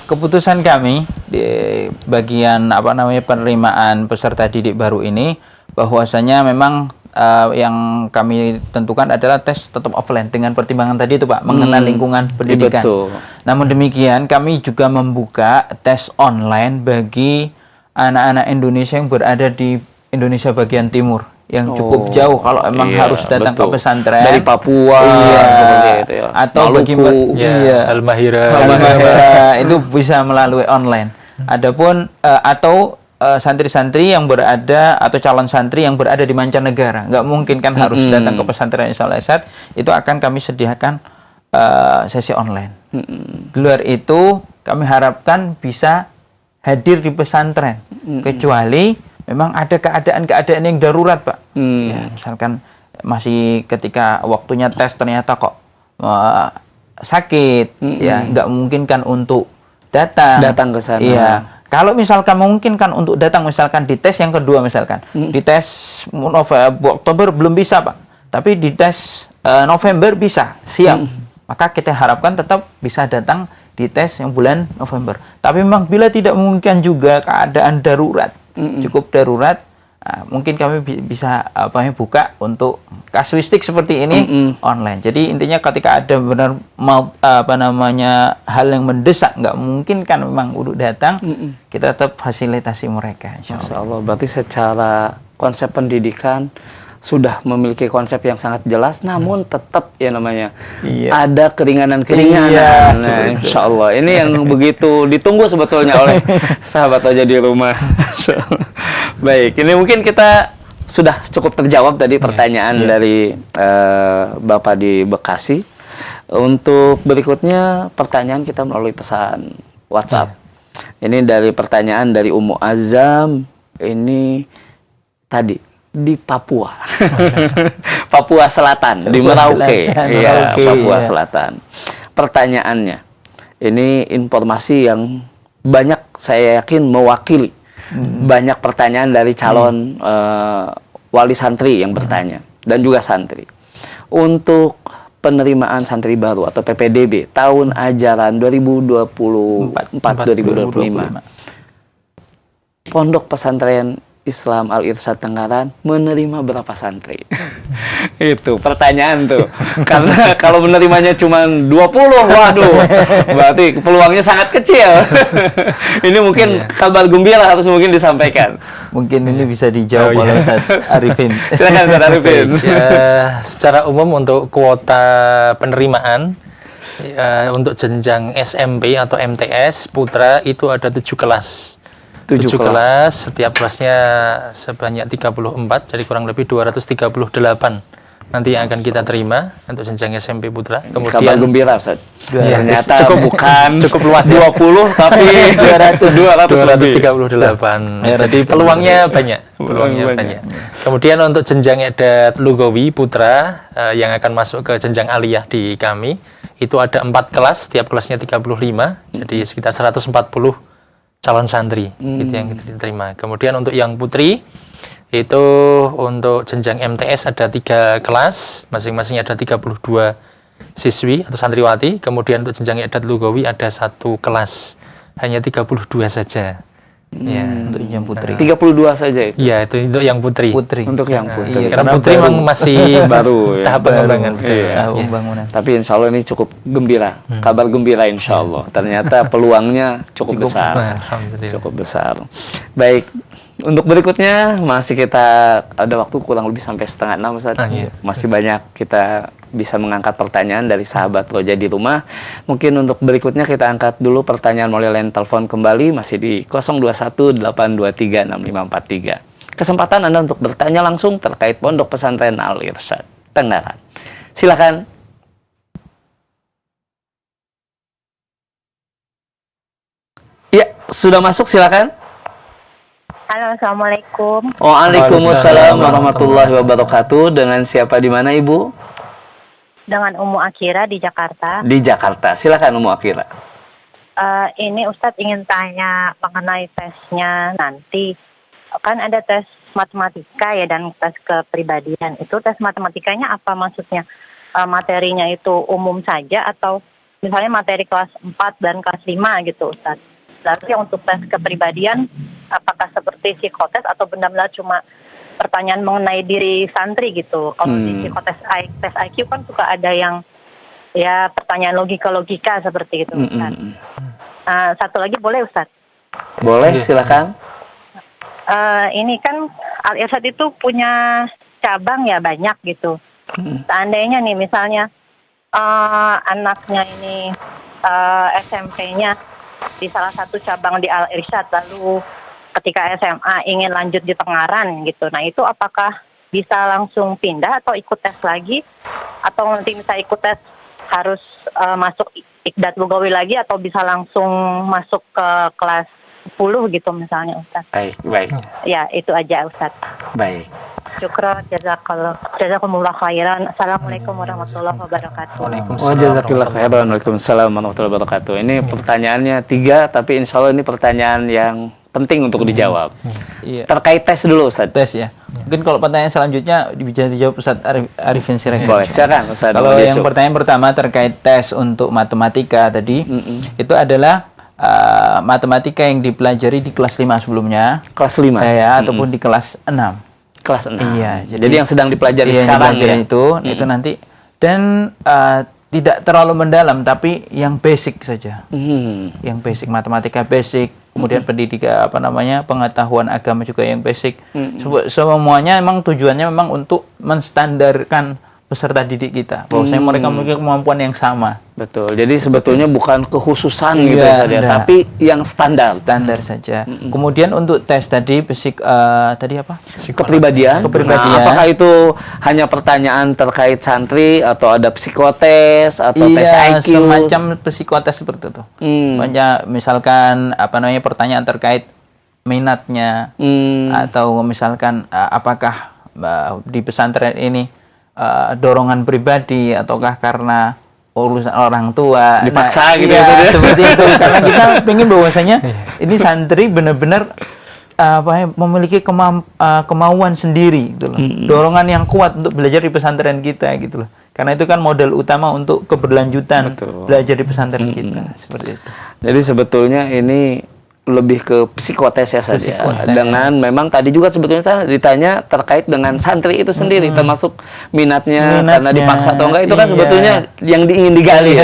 Keputusan kami di bagian penerimaan peserta didik baru ini bahwasanya memang yang kami tentukan adalah tes tetap offline dengan pertimbangan tadi itu Pak, mengenal lingkungan pendidikan. Betul. Namun demikian kami juga membuka tes online bagi anak-anak Indonesia yang berada di Indonesia bagian timur yang cukup jauh kalau emang harus datang ke pesantren dari Papua seperti itu ya. Atau bagaimana Al-Mahira itu bisa melalui online. Adapun atau santri-santri yang berada atau calon santri yang berada di mancanegara, nggak mungkin kan harus datang ke pesantren Al Irsyad, itu akan kami sediakan sesi online. Di luar itu kami harapkan bisa hadir di pesantren, kecuali memang ada keadaan-keadaan yang darurat, Pak. Ya, misalkan masih ketika waktunya tes ternyata kok sakit, ya nggak memungkinkan untuk datang ke sana. Iya. Kalau misalkan memungkinkan untuk datang, misalkan di tes yang kedua, misalkan di tes Oktober belum bisa, Pak, tapi di tes November bisa, siap. Maka kita harapkan tetap bisa datang di tes yang bulan November. Tapi memang bila tidak memungkinkan juga keadaan darurat, cukup darurat, mungkin kami bisa buka untuk kasuistik seperti ini online. Jadi intinya ketika ada benar hal yang mendesak, nggak mungkin kan memang untuk datang, kita tetap fasilitasi mereka. Masya Allah. Berarti secara konsep pendidikan sudah memiliki konsep yang sangat jelas, namun tetap ya namanya ada keringanan-keringanan. Nah, Insya Allah ini yang begitu ditunggu sebetulnya oleh sahabat aja di rumah. Baik, ini mungkin kita sudah cukup terjawab tadi pertanyaan dari Bapak di Bekasi. Untuk berikutnya pertanyaan kita melalui pesan WhatsApp. Ini dari pertanyaan dari Ummu Azam. Ini tadi di Papua. Papua Selatan, di Merauke. Iya, Papua Selatan. Pertanyaannya, ini informasi yang banyak saya yakin mewakili banyak pertanyaan dari calon wali santri yang bertanya dan juga santri. Untuk penerimaan santri baru atau PPDB tahun ajaran 2024-2025, Pondok Pesantren Islam Al-Irsyad Tenggaran menerima berapa santri? Itu pertanyaan tuh. Karena kalau menerimanya cuma 20, waduh, berarti peluangnya sangat kecil. Ini mungkin kabar gembira harus mungkin disampaikan. Mungkin ini bisa dijawab oleh Ustaz Arifin. Silakan Ustaz Arifin. Secara umum untuk kuota penerimaan untuk jenjang SMP atau MTS Putra itu ada 7 kelas. 7 kelas, setiap kelasnya sebanyak 34, jadi kurang lebih 238 nanti yang akan kita terima untuk jenjang SMP Putra. Kemudian kabar gembira, Ustaz. Ternyata cukup luas 20 tapi 238. Jadi peluangnya banyak. Kemudian untuk jenjang I'dad Lugawi Putra yang akan masuk ke jenjang aliyah di kami, itu ada 4 kelas, setiap kelasnya 35, jadi sekitar 140 calon santri itu yang kita diterima. Kemudian untuk yang putri itu untuk jenjang MTS ada 3 kelas, masing-masing ada 32 siswi atau santriwati. Kemudian untuk jenjang I'dad Lugawi ada 1 kelas, hanya 32 saja. Ya, untuk yang putri. 32 saja itu. Iya, itu untuk yang putri. Untuk yang putri. Karena putri memang masih baru tahap pengembangan. Pembangunan. Tapi insya Allah ini cukup gembira. Kabar gembira insya Allah. Ternyata peluangnya cukup besar. Cukup besar. Baik. Untuk berikutnya masih kita ada waktu kurang lebih sampai 5:30 Ustaz. Masih banyak kita bisa mengangkat pertanyaan dari sahabat Roja di rumah. Mungkin untuk berikutnya kita angkat dulu pertanyaan melalui line telepon kembali masih di 0218236543. Kesempatan Anda untuk bertanya langsung terkait Pondok Pesantren Al-Irsyad Tenggaran. Silakan. Ya, sudah masuk, silakan. Halo, Assalamualaikum. Waalaikumsalam warahmatullahi wabarakatuh. Dengan siapa di mana, Ibu? Dengan Ummu Akira di Jakarta. Di Jakarta. Silakan Ummu Akira. Ini Ustadz ingin tanya mengenai tesnya nanti. Kan ada tes matematika ya dan tes kepribadian. Itu tes matematikanya apa maksudnya? Materinya itu umum saja atau misalnya materi kelas 4 dan kelas 5 gitu, Ustadz. Lalu yang untuk tes kepribadian apakah seperti psikotes atau benar-benar cuma pertanyaan mengenai diri santri gitu? Kalau di psikotes tes IQ kan suka ada yang ya pertanyaan logika seperti itu, Ustaz. Satu lagi boleh, Ustaz? Boleh, silakan. Ini kan Al-Irsyad itu punya cabang ya banyak gitu. Seandainya nih misalnya anaknya ini SMP-nya di salah satu cabang di Al-Irsyad, lalu ketika SMA ingin lanjut di Tenggaran gitu. Nah itu apakah bisa langsung pindah atau ikut tes lagi? Atau nanti bisa ikut tes harus masuk I'dad Lugawi lagi atau bisa langsung masuk ke kelas 10 gitu misalnya Ustaz. Baik. Ya, itu aja Ustaz. Baik. Syukran, jazakumullah khairan. Assalamualaikum warahmatullahi wabarakatuh. Jazakallah khairan. Waalaikumsalam warahmatullahi wabarakatuh. Ini pertanyaannya 3, tapi insya Allah ini pertanyaan yang penting untuk dijawab. Iya. Terkait tes dulu Ustaz. Tes ya. Mungkin kalau pertanyaan selanjutnya bisa dijawab Ustaz Arifin Siregar. Boleh, silakan Ustaz. Kalau yang pertanyaan pertama terkait tes untuk matematika tadi, itu adalah matematika yang dipelajari di kelas 5 sebelumnya. Kelas 5? Ataupun di kelas 6. Kelas 6. Iya. Jadi yang sedang dipelajari sekarang ya? Itu nanti. Dan tidak terlalu mendalam, tapi yang basic saja. Yang basic, matematika basic, kemudian pendidikan pengetahuan agama juga yang basic. Semuanya memang tujuannya memang untuk menstandarkan peserta didik kita, bahwasanya mereka memiliki kemampuan yang sama. Betul. Jadi sebetulnya bukan kekhususan gitu saja, tapi yang standar. Standar saja. Kemudian untuk tes tadi basic tadi apa? Kepribadian. Nah, apakah itu hanya pertanyaan terkait santri atau ada psikotes atau tes IQ? Semacam psikotes seperti itu. Banyak misalkan pertanyaan terkait minatnya atau misalkan apakah di pesantren ini dorongan pribadi ataukah karena urusan orang tua dipaksa gitu ya, seperti itu. Karena kita pengen bahwasanya ini santri benar-benar memiliki kemauan sendiri gitu loh. Dorongan yang kuat untuk belajar di pesantren kita gitu loh. Karena itu kan modal utama untuk keberlanjutan belajar di pesantren kita, seperti itu. Jadi sebetulnya ini lebih ke psikotesnya saja. Dengan memang tadi juga sebetulnya saya ditanya terkait dengan santri itu sendiri, termasuk minatnya karena dipaksa atau enggak, itu kan sebetulnya yang ingin digali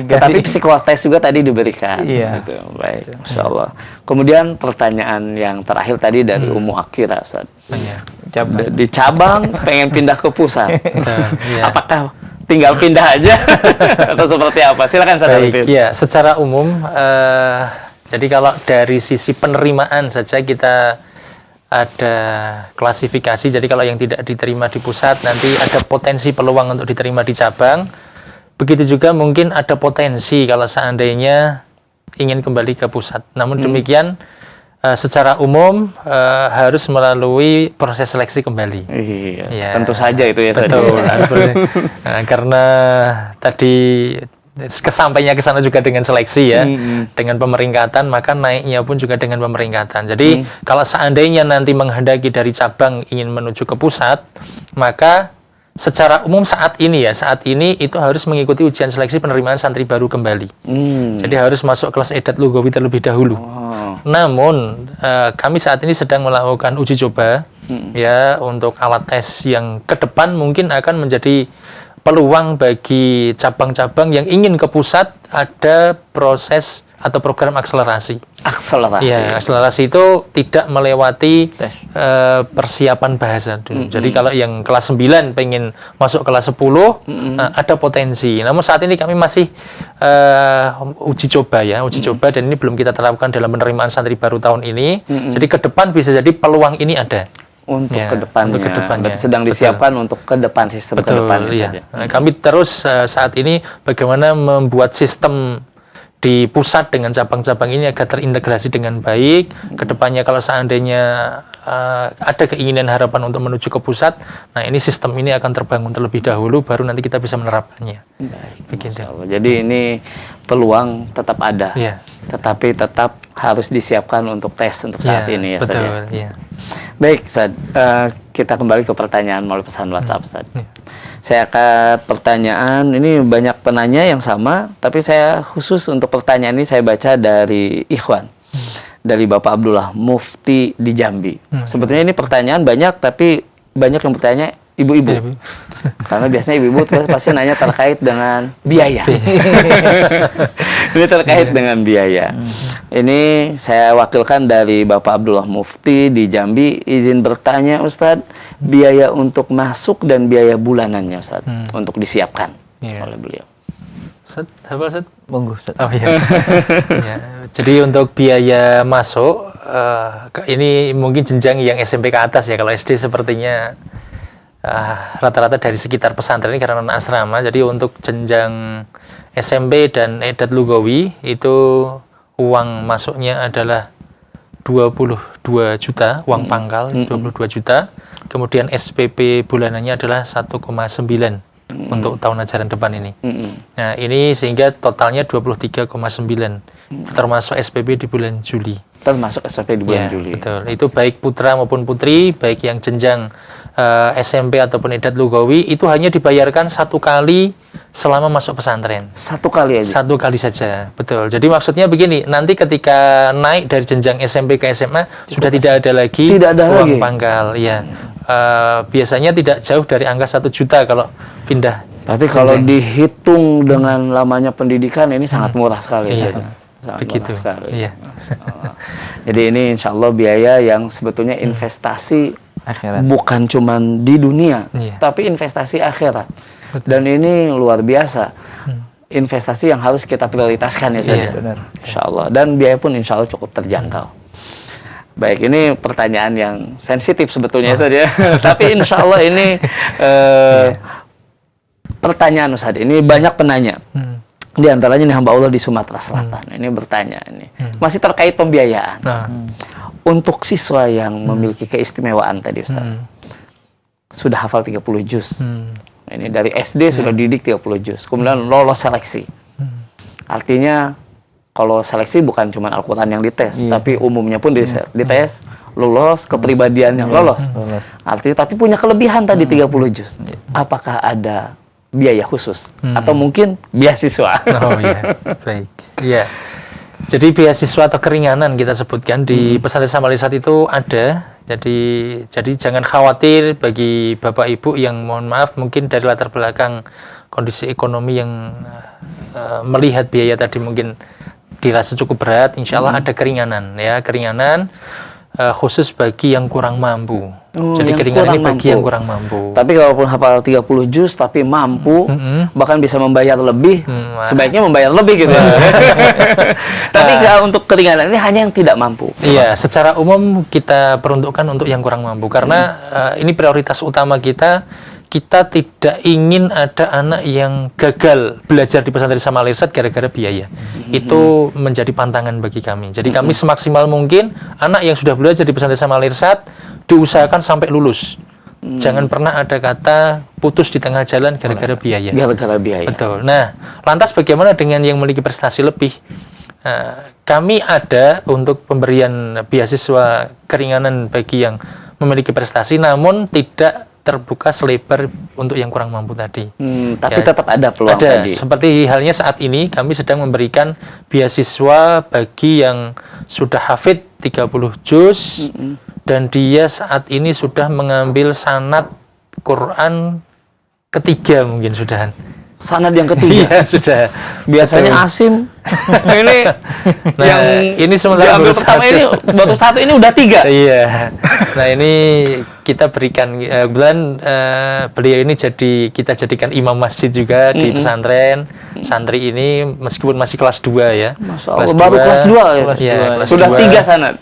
Tapi psikotes juga tadi diberikan. Gitu. Baik, Masya Allah. Kemudian pertanyaan yang terakhir tadi dari Ummu Akira, Ustaz. Di cabang pengen pindah ke pusat. Apakah tinggal pindah aja atau seperti apa? Silakan Ustaz. Ya, secara umum jadi kalau dari sisi penerimaan saja kita ada klasifikasi. Jadi kalau yang tidak diterima di pusat nanti ada potensi peluang untuk diterima di cabang. Begitu juga mungkin ada potensi kalau seandainya ingin kembali ke pusat. Namun demikian secara umum harus melalui proses seleksi kembali. Iya, tentu saja itu ya. Betul. Karena tadi kesampainya ke sana juga dengan seleksi ya, dengan pemeringkatan, maka naiknya pun juga dengan pemeringkatan. Jadi kalau seandainya nanti menghendaki dari cabang ingin menuju ke pusat, maka secara umum saat ini itu harus mengikuti ujian seleksi penerimaan santri baru kembali. Jadi harus masuk kelas edat lugawi terlebih dahulu. Namun kami saat ini sedang melakukan uji coba ya untuk alat tes yang ke depan mungkin akan menjadi peluang bagi cabang-cabang yang ingin ke pusat ada proses atau program akselerasi. Ya, akselerasi itu tidak melewati persiapan bahasa dulu. Jadi kalau yang kelas 9 pengen masuk kelas 10 ada potensi. Namun saat ini kami masih uji coba dan ini belum kita terapkan dalam penerimaan santri baru tahun ini. Jadi ke depan bisa jadi peluang ini ada. Untuk kedepannya. Berarti sedang disiapkan untuk ke depan, sistem ke depannya saja. Nah, kami terus saat ini bagaimana membuat sistem di pusat dengan cabang-cabang ini agar terintegrasi dengan baik. Kedepannya kalau seandainya ada keinginan harapan untuk menuju ke pusat, nah ini sistem ini akan terbangun terlebih dahulu, baru nanti kita bisa menerapkannya. Begitu. Jadi ini peluang tetap ada, tetapi tetap harus disiapkan untuk tes untuk saat ini ya. Betul. Baik, Ustaz. Kita kembali ke pertanyaan melalui pesan WhatsApp, Ustaz. Saya akan pertanyaan, ini banyak penanya yang sama, tapi saya khusus untuk pertanyaan ini saya baca dari Ikhwan. Dari Bapak Abdullah, Mufti di Jambi. Sebetulnya ini pertanyaan banyak, tapi banyak yang bertanya ibu-ibu. Karena biasanya ibu-ibu pasti nanya terkait dengan biaya. Ini terkait dengan biaya. Ini saya wakilkan dari Bapak Abdullah Mufti di Jambi. Izin bertanya Ustadz, biaya untuk masuk dan biaya bulanannya Ustadz untuk disiapkan oleh beliau. Ustadz, apa Ustadz? Monggo Ustadz. Oh iya. Jadi untuk biaya masuk, ini mungkin jenjang yang SMP ke atas ya. Kalau SD sepertinya rata-rata dari sekitar pesantren ini karena asrama. Jadi untuk jenjang SMP dan edat lugawi itu uang masuknya adalah 22 juta uang pangkal, 22 juta. Kemudian SPP bulanannya adalah 1,9 untuk tahun ajaran depan ini. Nah, ini sehingga totalnya 23,9 termasuk SPP di bulan Juli. Termasuk SPP di bulan Juli. Betul. Itu baik putra maupun putri, baik yang jenjang SMP ataupun Idat Lugawi, itu hanya dibayarkan 1 kali selama masuk pesantren. 1 kali aja? 1 kali saja, betul. Jadi maksudnya begini, nanti ketika naik dari jenjang SMP ke SMA, sudah tidak ada lagi uang pangkal. Ya. Biasanya tidak jauh dari angka 1 juta kalau pindah. Berarti kalau dihitung dengan lamanya pendidikan, ini sangat murah sekali. Iya. Sangat begitu. murah sekali. Iya. Jadi ini insya Allah biaya yang sebetulnya investasi akhirat. Bukan cuma di dunia, tapi investasi akhirat. Betul. Dan ini luar biasa. Investasi yang harus kita prioritaskan ya saja. Benar. Insya Allah. Dan biaya pun insya Allah cukup terjangkau. Baik, ini pertanyaan yang sensitif sebetulnya saja. Tapi insya Allah ini pertanyaan Ustaz. Ini banyak penanya. Di antaranya nih hamba Allah di Sumatera Selatan. Ini bertanya ini. Masih terkait pembiayaan. Untuk siswa yang memiliki keistimewaan tadi Ustaz. Sudah hafal 30 juz. Ini dari SD sudah didik 30 juz. Kemudian lolos seleksi. Artinya kalau seleksi bukan cuma Al-Quran yang dites, tapi umumnya pun dites, lolos, kepribadiannya lolos. Artinya tapi punya kelebihan tadi 30 juz. Apakah ada biaya khusus atau mungkin beasiswa? Oh iya, baik. Iya. Jadi beasiswa atau keringanan kita sebutkan di pesantren Samal Irsad itu ada. Jadi jangan khawatir bagi Bapak Ibu yang mohon maaf mungkin dari latar belakang kondisi ekonomi yang melihat biaya tadi mungkin dirasa cukup berat. Insya Allah ada keringanan ya, keringanan khusus bagi yang kurang mampu. Jadi keringanan ini bagi yang kurang mampu. Tapi kalaupun hafal 30 juz tapi mampu, bahkan bisa membayar lebih, sebaiknya membayar lebih gitu. Tapi untuk keringanan ini hanya yang tidak mampu. Iya, secara umum kita peruntukkan untuk yang kurang mampu karena ini prioritas utama kita. Kita tidak ingin ada anak yang gagal belajar di pesantren Samal Irsad gara-gara biaya. Itu menjadi pantangan bagi kami. Jadi kami semaksimal mungkin anak yang sudah belajar di pesantren Samal Irsad diusahakan sampai lulus. Jangan pernah ada kata putus di tengah jalan gara-gara biaya. Gara-gara biaya. Betul. Nah, lantas bagaimana dengan yang memiliki prestasi lebih? Kami ada untuk pemberian beasiswa keringanan bagi yang memiliki prestasi, namun tidak terbuka selebar untuk yang kurang mampu tadi. Tapi tetap ada peluang tadi. Seperti halnya saat ini kami sedang memberikan beasiswa bagi yang sudah hafid 30 juz dan dia saat ini sudah mengambil sanad Quran ketiga mungkin sudahan. Sanad yang ketiga? Iya, sudah. Biasanya Asim. Ini nah, yang ini sementara baru pertama ini baru 1 ini udah 3. Iya. Nah, ini kita berikan kebetulan beliau ini kita jadikan imam masjid juga di pesantren. Santri ini meskipun masih kelas 2 ya. Masya Allah, baru kelas 2 ya. Sudah 3 sanad.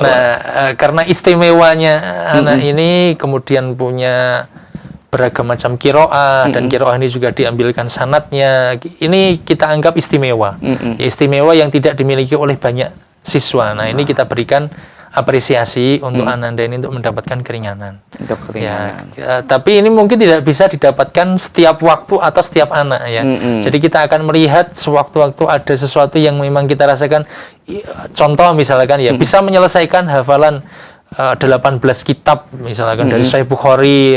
Nah, karena istimewanya anak ini kemudian punya beragam macam kiroah dan kiroah ini juga diambilkan sanatnya. Ini kita anggap istimewa. Istimewa yang tidak dimiliki oleh banyak siswa. Nah, ini kita berikan apresiasi untuk Ananda ini untuk mendapatkan keringanan. Ya, tapi ini mungkin tidak bisa didapatkan setiap waktu atau setiap anak ya. Jadi kita akan melihat sewaktu-waktu ada sesuatu yang memang kita rasakan. Contoh misalkan ya bisa menyelesaikan hafalan 18 kitab misalkan dari Sahih Bukhari,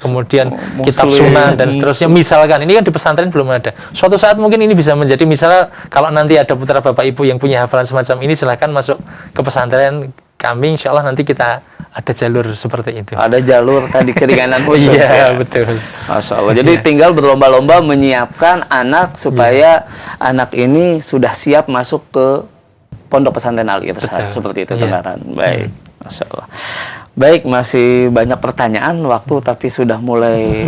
kemudian kitab Sunan dan seterusnya misalkan. Ini kan di pesantren belum ada. Suatu saat mungkin ini bisa menjadi misalnya kalau nanti ada putra Bapak Ibu yang punya hafalan semacam ini silahkan masuk ke pesantren kami, insya Allah nanti kita ada jalur seperti itu. Ada jalur tadi keringanan khusus. Iya, betul. Masya Allah. Jadi tinggal berlomba-lomba menyiapkan anak supaya anak ini sudah siap masuk ke pondok pesantren Al Irsad. Seperti itu teman-teman. Baik. Masya Allah. Baik, masih banyak pertanyaan waktu tapi sudah mulai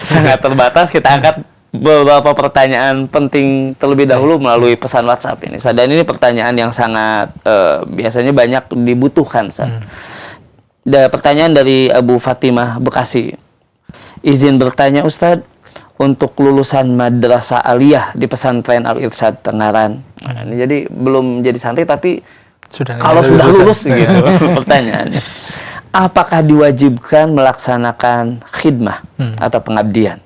sangat terbatas. Kita angkat beberapa pertanyaan penting terlebih dahulu melalui pesan WhatsApp ini. Dan ini pertanyaan yang sangat biasanya banyak dibutuhkan. Pertanyaan dari Abu Fatimah Bekasi. Izin bertanya Ustadz, untuk lulusan madrasah aliyah di pesantren Al Irsad Tengaran. Nah, ini jadi belum jadi santri tapi Kalau sudah lulus gitu. Pertanyaannya, apakah diwajibkan melaksanakan khidmah atau pengabdian?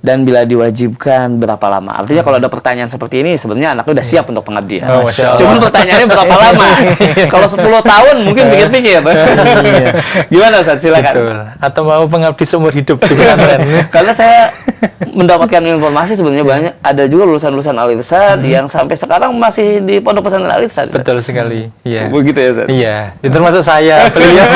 Dan bila diwajibkan berapa lama? Artinya kalau ada pertanyaan seperti ini sebenarnya anaknya udah siap untuk pengabdian. Cuman pertanyaannya berapa lama? Kalau 10 tahun mungkin pikir-pikir. Gimana Ustaz? Silakan. Betul. Atau mau pengabdi seumur hidup di pesantren. Karena saya mendapatkan informasi sebenarnya banyak ada juga lulusan-lulusan Al-Irsyad yang sampai sekarang masih di pondok pesantren Al-Irsyad. Betul sekali. Iya. Begitu ya Ustaz? Iya. Itu termasuk saya, beliau.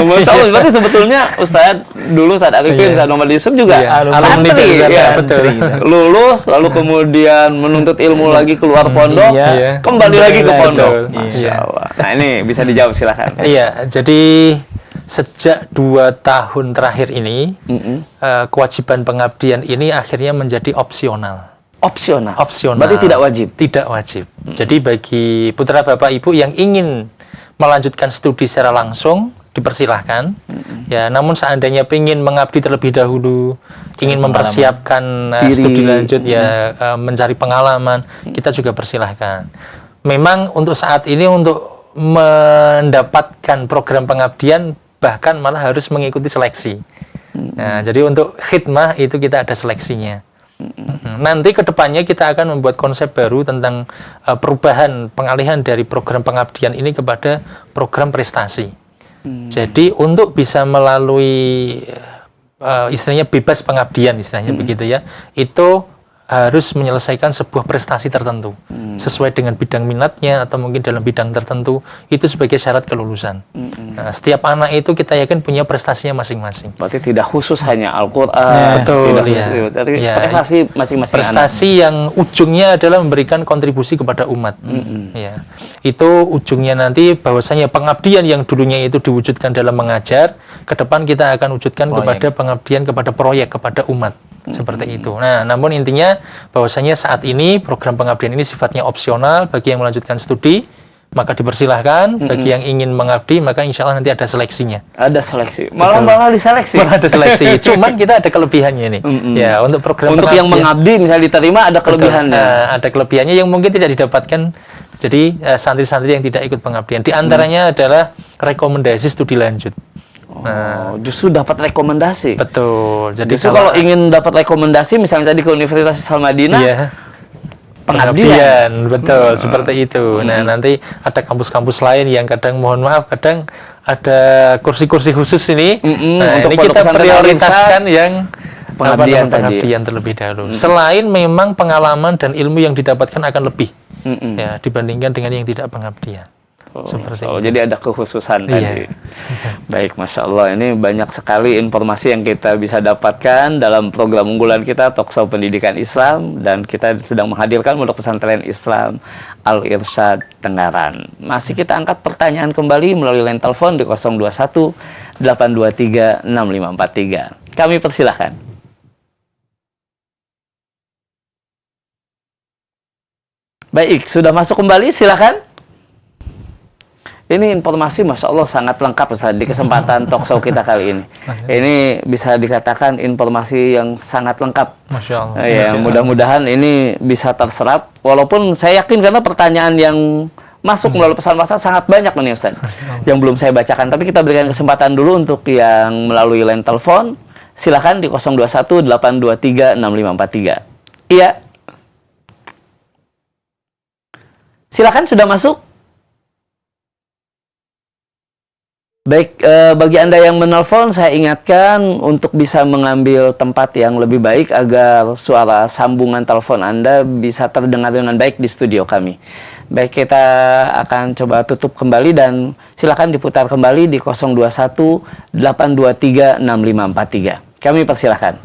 Masya Allah, berarti sebetulnya Ustaz dulu saat Arifin, saat Muhammad Yusuf juga santri, ya. Betul. Lulus, lalu kemudian menuntut ilmu lagi keluar pondok, kembali lagi ke pondok. Masya Allah. Nah ini bisa dijawab silakan. Iya, jadi sejak 2 tahun terakhir ini, kewajiban pengabdian ini akhirnya menjadi opsional. Opsional? Opsional. Berarti tidak wajib? Tidak wajib. Jadi bagi putra bapak ibu yang ingin melanjutkan studi secara langsung, dipersilahkan. Ya, namun seandainya ingin mengabdi terlebih dahulu, ingin mempersiapkan studi lanjut, mencari pengalaman, kita juga persilahkan. Memang untuk saat ini untuk mendapatkan program pengabdian bahkan malah harus mengikuti seleksi. Nah, jadi untuk khidmah itu kita ada seleksinya. Nanti kedepannya kita akan membuat konsep baru tentang perubahan pengalihan dari program pengabdian ini kepada program prestasi. Jadi untuk bisa melalui istilahnya bebas pengabdian istilahnya begitu ya, itu harus menyelesaikan sebuah prestasi tertentu sesuai dengan bidang minatnya atau mungkin dalam bidang tertentu, itu sebagai syarat kelulusan. Nah, setiap anak itu kita yakin punya prestasinya masing-masing. Berarti tidak khusus hanya Al-Quran. Betul, prestasi masing-masing prestasi anak. yang ujungnya adalah memberikan kontribusi kepada umat. Ya, itu ujungnya nanti bahwasanya pengabdian yang dulunya itu diwujudkan dalam mengajar, ke depan kita akan wujudkan kepada pengabdian kepada proyek, kepada umat. Seperti itu. Nah, namun intinya bahwasanya saat ini program pengabdian ini sifatnya opsional bagi yang melanjutkan studi, maka dipersilahkan. Bagi yang ingin mengabdi, maka insya Allah nanti ada seleksinya. Ada seleksi. Malah diseleksi. Malah ada seleksi. Cuman kita ada kelebihannya nih. Ya, untuk program untuk yang mengabdi misalnya diterima ada kelebihannya. Ada kelebihannya yang mungkin tidak didapatkan. Jadi santri-santri yang tidak ikut pengabdian. Di antaranya adalah rekomendasi studi lanjut. Nah, justru dapat rekomendasi. Betul. Jadi kalau ingin dapat rekomendasi, misalnya tadi ke Universitas Al Madinah, pengabdian, betul, seperti itu. Nah, nanti ada kampus-kampus lain yang kadang, mohon maaf, kadang ada kursi-kursi khusus ini. Nah, untuk ini kita prioritaskan yang pengabdian terlebih dahulu. Selain memang pengalaman dan ilmu yang didapatkan akan lebih, ya, dibandingkan dengan yang tidak pengabdian. Seperti itu. Jadi ada kekhususan tadi. Baik, Masya Allah, ini banyak sekali informasi yang kita bisa dapatkan dalam program unggulan kita Talkshow Pendidikan Islam, dan kita sedang menghadirkan Pondok Pesantren Islam Al-Irsyad Tenggaran. Masih kita angkat pertanyaan kembali melalui line telepon di 021 823 6543. Kami persilahkan. Baik, sudah masuk kembali, silakan. Ini informasi Masya Allah sangat lengkap Ustaz di kesempatan talkshow kita kali ini. Ini bisa dikatakan informasi yang sangat lengkap. Masya Allah. Ya, mudah-mudahan ini bisa terserap. Walaupun saya yakin karena pertanyaan yang masuk melalui pesan-pesan sangat banyak nih Ustaz. Yang belum saya bacakan. Tapi kita berikan kesempatan dulu untuk yang melalui line telepon. Silakan di 021 823 6543. Iya. Silakan, sudah masuk. Baik, bagi Anda yang menelpon, saya ingatkan untuk bisa mengambil tempat yang lebih baik agar suara sambungan telepon Anda bisa terdengar dengan baik di studio kami. Baik, kita akan coba tutup kembali dan silakan diputar kembali di 021 823 6543. Kami persilahkan.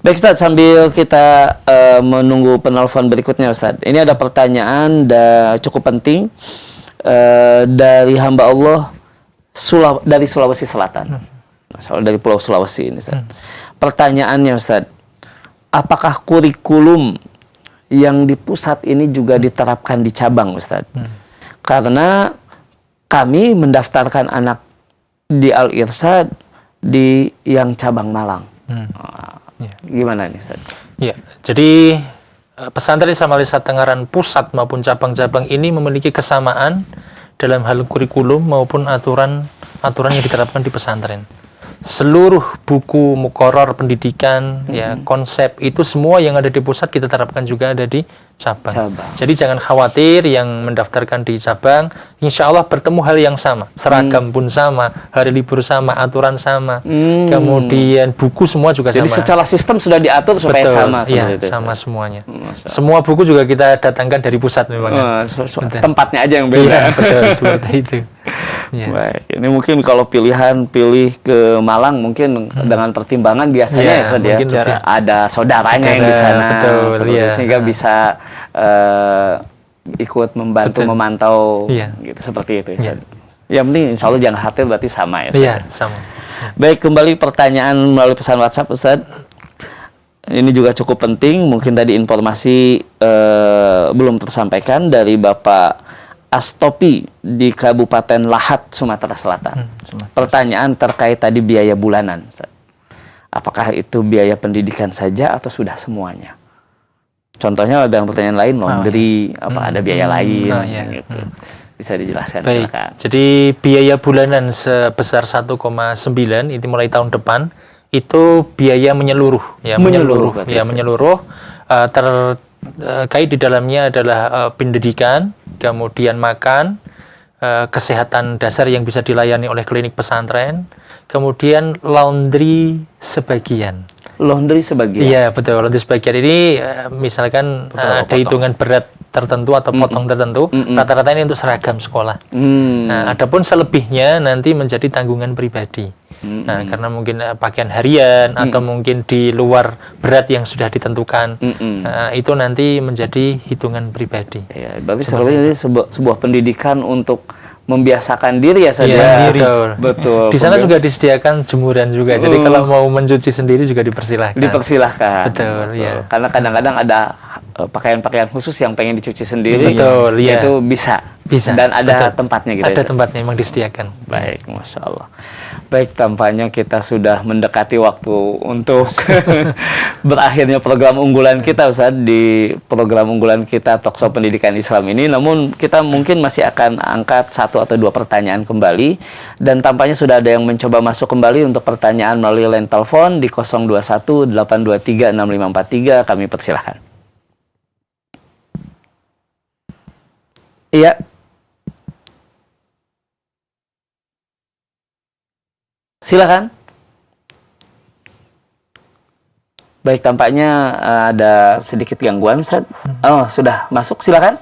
Baik Ustaz, sambil kita menunggu penelpon berikutnya Ustaz. Ini ada pertanyaan cukup penting dari hamba Allah dari Sulawesi Selatan. Dari Pulau Sulawesi ini Ustaz. Pertanyaannya Ustaz, apakah kurikulum yang di pusat ini juga diterapkan di cabang Ustaz? Karena kami mendaftarkan anak di Al-Irsyad di yang cabang Malang. Gimana nih Ustaz? Ya, jadi pesantren Islam Al-Irsyad Tengaran pusat maupun cabang-cabang ini memiliki kesamaan dalam hal kurikulum maupun aturan yang diterapkan di pesantren. Seluruh buku muqarrar pendidikan, ya konsep itu semua yang ada di pusat kita terapkan juga ada di cabang. Jadi jangan khawatir yang mendaftarkan di cabang, insya Allah bertemu hal yang sama, seragam pun sama, hari libur sama, aturan sama, kemudian buku semua juga sama. Jadi secara sistem sudah diatur supaya sama. Ya, sama semuanya. Semua buku juga kita datangkan dari pusat memang. Tempatnya aja yang beda. Ya, betul seperti itu. Ya. Baik, ini mungkin kalau pilih ke Malang mungkin dengan pertimbangan biasanya ya, ada saudaranya yang di sana, sehingga bisa ikut membantu memantau gitu seperti itu. Yang penting insya Allah jangan khawatir, berarti sama ya. Iya, sama. Baik, kembali pertanyaan melalui pesan WhatsApp Ustaz. Ini juga cukup penting, mungkin tadi informasi belum tersampaikan dari Bapak Astopi di Kabupaten Lahat, Sumatera Selatan. Pertanyaan terkait tadi biaya bulanan. Apakah itu biaya pendidikan saja atau sudah semuanya? Contohnya dalam pertanyaan lain, laundry, ada biaya lain, gitu. Bisa dijelaskan, baik, silakan. Jadi biaya bulanan sebesar 1,9 itu mulai tahun depan itu biaya menyeluruh, menyeluruh. Terkait di dalamnya adalah pendidikan, kemudian makan, kesehatan dasar yang bisa dilayani oleh klinik pesantren, kemudian laundry sebagian. Laundry sebagian? Iya, betul. Laundry sebagian ini misalkan ada hitungan berat tertentu atau potong tertentu, rata-rata ini untuk seragam sekolah. Nah, adapun selebihnya nanti menjadi tanggungan pribadi. Nah, karena mungkin pakaian harian atau mungkin di luar berat yang sudah ditentukan, itu nanti menjadi hitungan pribadi. Ya, berarti sebenarnya ini sebuah pendidikan untuk membiasakan diri ya saja. Betul. Di sana juga disediakan jemuran juga. Jadi kalau mau mencuci sendiri juga dipersilahkan. Betul. Ya. Karena kadang-kadang ada pakaian-pakaian khusus yang pengen dicuci sendiri. Betul. Itu bisa. Dan ada tempatnya gitu. Ada tempatnya, memang disediakan. Baik, Masya Allah. Baik, tampaknya kita sudah mendekati waktu untuk berakhirnya program unggulan kita, Ustaz, di program unggulan kita Talkshow Pendidikan Islam ini. Namun kita mungkin masih akan angkat 1 atau 2 pertanyaan kembali. Dan tampaknya sudah ada yang mencoba masuk kembali untuk pertanyaan melalui line telepon di 021 823 6543. Kami persilahkan. Iya. Silakan. Baik, tampaknya ada sedikit gangguan, Ustaz. Oh, sudah masuk, silakan.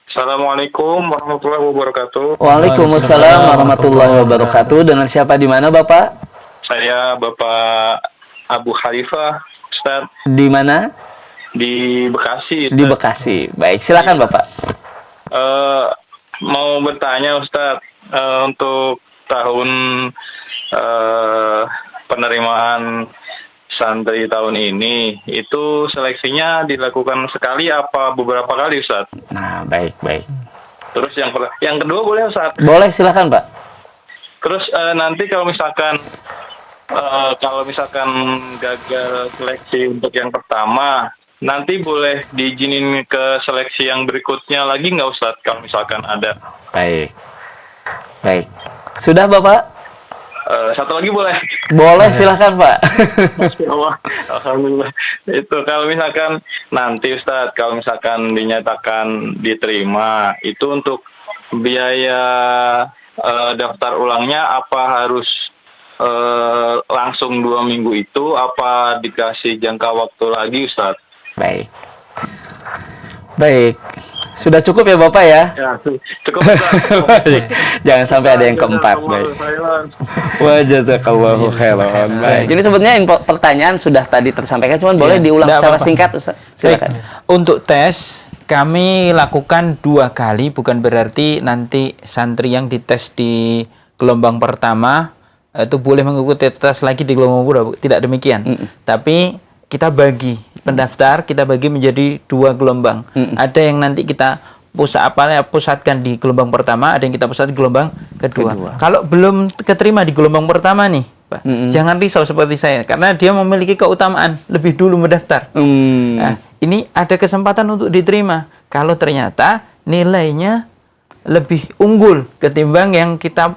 Assalamualaikum warahmatullahi wabarakatuh. Waalaikumsalam warahmatullahi wabarakatuh. Dengan siapa di mana, Bapak? Saya Bapak Abu Khalifah, Ustaz. Di mana? Di Bekasi, Ustaz. Di Bekasi. Baik, silakan, Bapak. Mau bertanya, Ustaz, untuk tahun penerimaan santri tahun ini itu seleksinya dilakukan sekali apa beberapa kali, Ustaz? Nah, baik. Terus yang kedua boleh, Ustaz? Boleh, silakan, Pak. Terus nanti kalau misalkan gagal seleksi untuk yang pertama, nanti boleh diizinin ke seleksi yang berikutnya lagi nggak, Ustaz? Kalau misalkan ada. Baik. Sudah, Bapak? Satu lagi boleh? Boleh, silahkan, Pak. Masya Allah, alhamdulillah. Itu kalau misalkan nanti, Ustaz, kalau misalkan dinyatakan diterima, itu untuk biaya daftar ulangnya apa harus langsung 2 minggu itu, apa dikasih jangka waktu lagi, Ustaz? Baik. Sudah cukup ya, Bapak ya? Ya, cukup, Ustaz. Jangan sampai ada yang keempat. Baik. Wa jazakallahu khairan. Baik. Ini sebenarnya pertanyaan sudah tadi tersampaikan, cuman boleh diulang secara singkat, Ustaz. Silakan. Untuk tes kami lakukan 2 kali, bukan berarti nanti santri yang dites di gelombang pertama itu boleh mengikuti tes lagi di gelombang kedua, tidak demikian. Tapi kita bagi pendaftar, kita bagi menjadi 2 gelombang. Ada yang nanti kita pusatkan di gelombang pertama, ada yang kita pusat di gelombang kedua. Kalau belum keterima di gelombang pertama nih, Pak. Jangan risau seperti saya, karena dia memiliki keutamaan lebih dulu mendaftar. Nah, ini ada kesempatan untuk diterima kalau ternyata nilainya lebih unggul ketimbang yang kita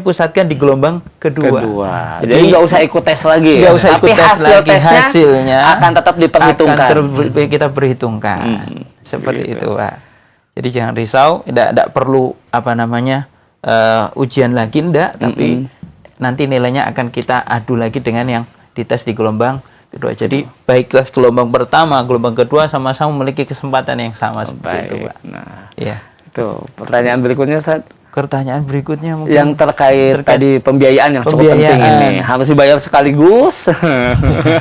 pusatkan di gelombang kedua. Jadi nggak usah ikut tes lagi. Nggak usah ikut tapi tes lagi. Hasilnya akan tetap diperhitungkan. Kita perhitungkan. Seperti itu, Pak. Jadi jangan risau, tidak perlu ujian lagi, tapi nanti nilainya akan kita adu lagi dengan yang dites di gelombang kedua. Jadi baik tes gelombang pertama, gelombang kedua sama-sama memiliki kesempatan yang sama seperti itu, Pak. Nah, ya. Itu pertanyaan berikutnya, Ustaz. Pertanyaan berikutnya mungkin yang terkait tadi pembiayaan yang cukup penting ini. Harus dibayar sekaligus.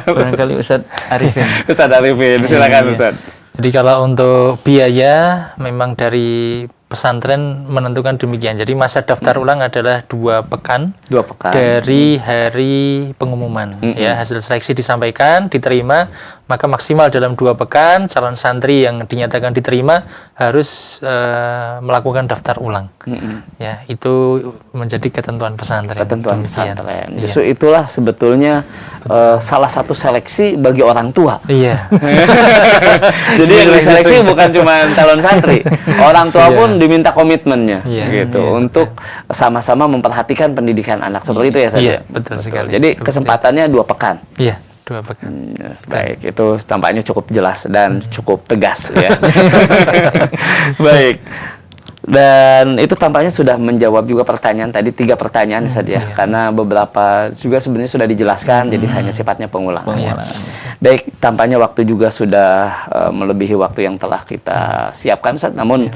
Barangkali Ustaz Arifin. Ustaz Arifin, silakan Ustaz. Jadi kalau untuk biaya memang dari pesantren menentukan demikian. Jadi masa daftar ulang adalah 2 pekan. 2 pekan. Dari hari pengumuman. Ya, hasil seleksi disampaikan, diterima, maka maksimal dalam 2 pekan calon santri yang dinyatakan diterima harus melakukan daftar ulang. Ya, itu menjadi ketentuan pesantren. Ketentuan pesantren. Justru itulah sebetulnya salah satu seleksi bagi orang tua. Iya. Jadi yang diseleksi bukan cuma calon santri, orang tua pun diminta komitmennya, untuk sama-sama memperhatikan pendidikan anak. Seperti itu ya, Ustaz? Iya, betul sekali. Jadi kesempatannya 2 pekan. Iya. 2 pekan. Baik, itu tampaknya cukup jelas dan cukup tegas ya. Baik. Dan itu tampaknya sudah menjawab juga pertanyaan tadi, 3 pertanyaan saja, karena beberapa juga sebenarnya sudah dijelaskan, jadi hanya sifatnya pengulangan. Baik, tampaknya waktu juga sudah melebihi waktu yang telah kita siapkan, Ustaz. Namun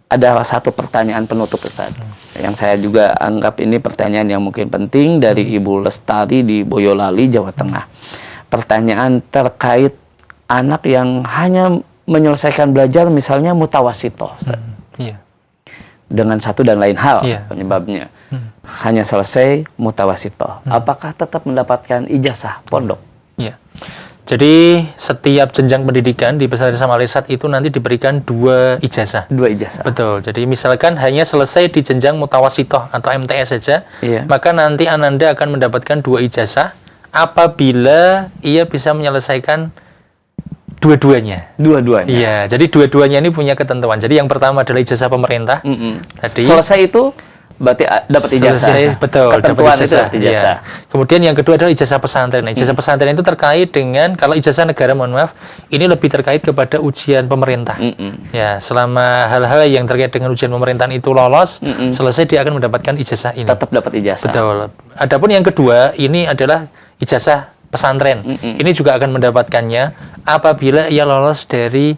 ada satu pertanyaan penutup, Ustaz, yang saya juga anggap ini pertanyaan yang mungkin penting dari Ibu Lestari di Boyolali, Jawa Tengah. Pertanyaan terkait anak yang hanya menyelesaikan belajar misalnya mutawasitoh, Ustaz. Dengan satu dan lain hal penyebabnya. Hanya selesai mutawasitoh. Apakah tetap mendapatkan ijazah pondok? Iya. Jadi setiap jenjang pendidikan di pesantren Islam Al-Irsyad itu nanti diberikan 2 ijazah. 2 ijazah. Betul. Jadi misalkan hanya selesai di jenjang mutawasitoh atau MTS saja, maka nanti ananda akan mendapatkan 2 ijazah apabila ia bisa menyelesaikan dua-duanya. Dua-duanya. Iya. Jadi dua-duanya ini punya ketentuan. Jadi yang pertama adalah ijazah pemerintah. Tadi selesai itu berarti dapat ijazah. Betul, ketentuan dapat ijazah. Itu ijazah. Ya. Kemudian yang kedua adalah ijazah pesantren. Nah, ijazah pesantren itu terkait dengan, kalau ijazah negara, mohon maaf, ini lebih terkait kepada ujian pemerintah. Ya, selama hal-hal yang terkait dengan ujian pemerintahan itu lolos, selesai dia akan mendapatkan ijazah ini. Tetap dapat ijazah. Betul. Adapun yang kedua, ini adalah ijazah pesantren. Ini juga akan mendapatkannya apabila ia lolos dari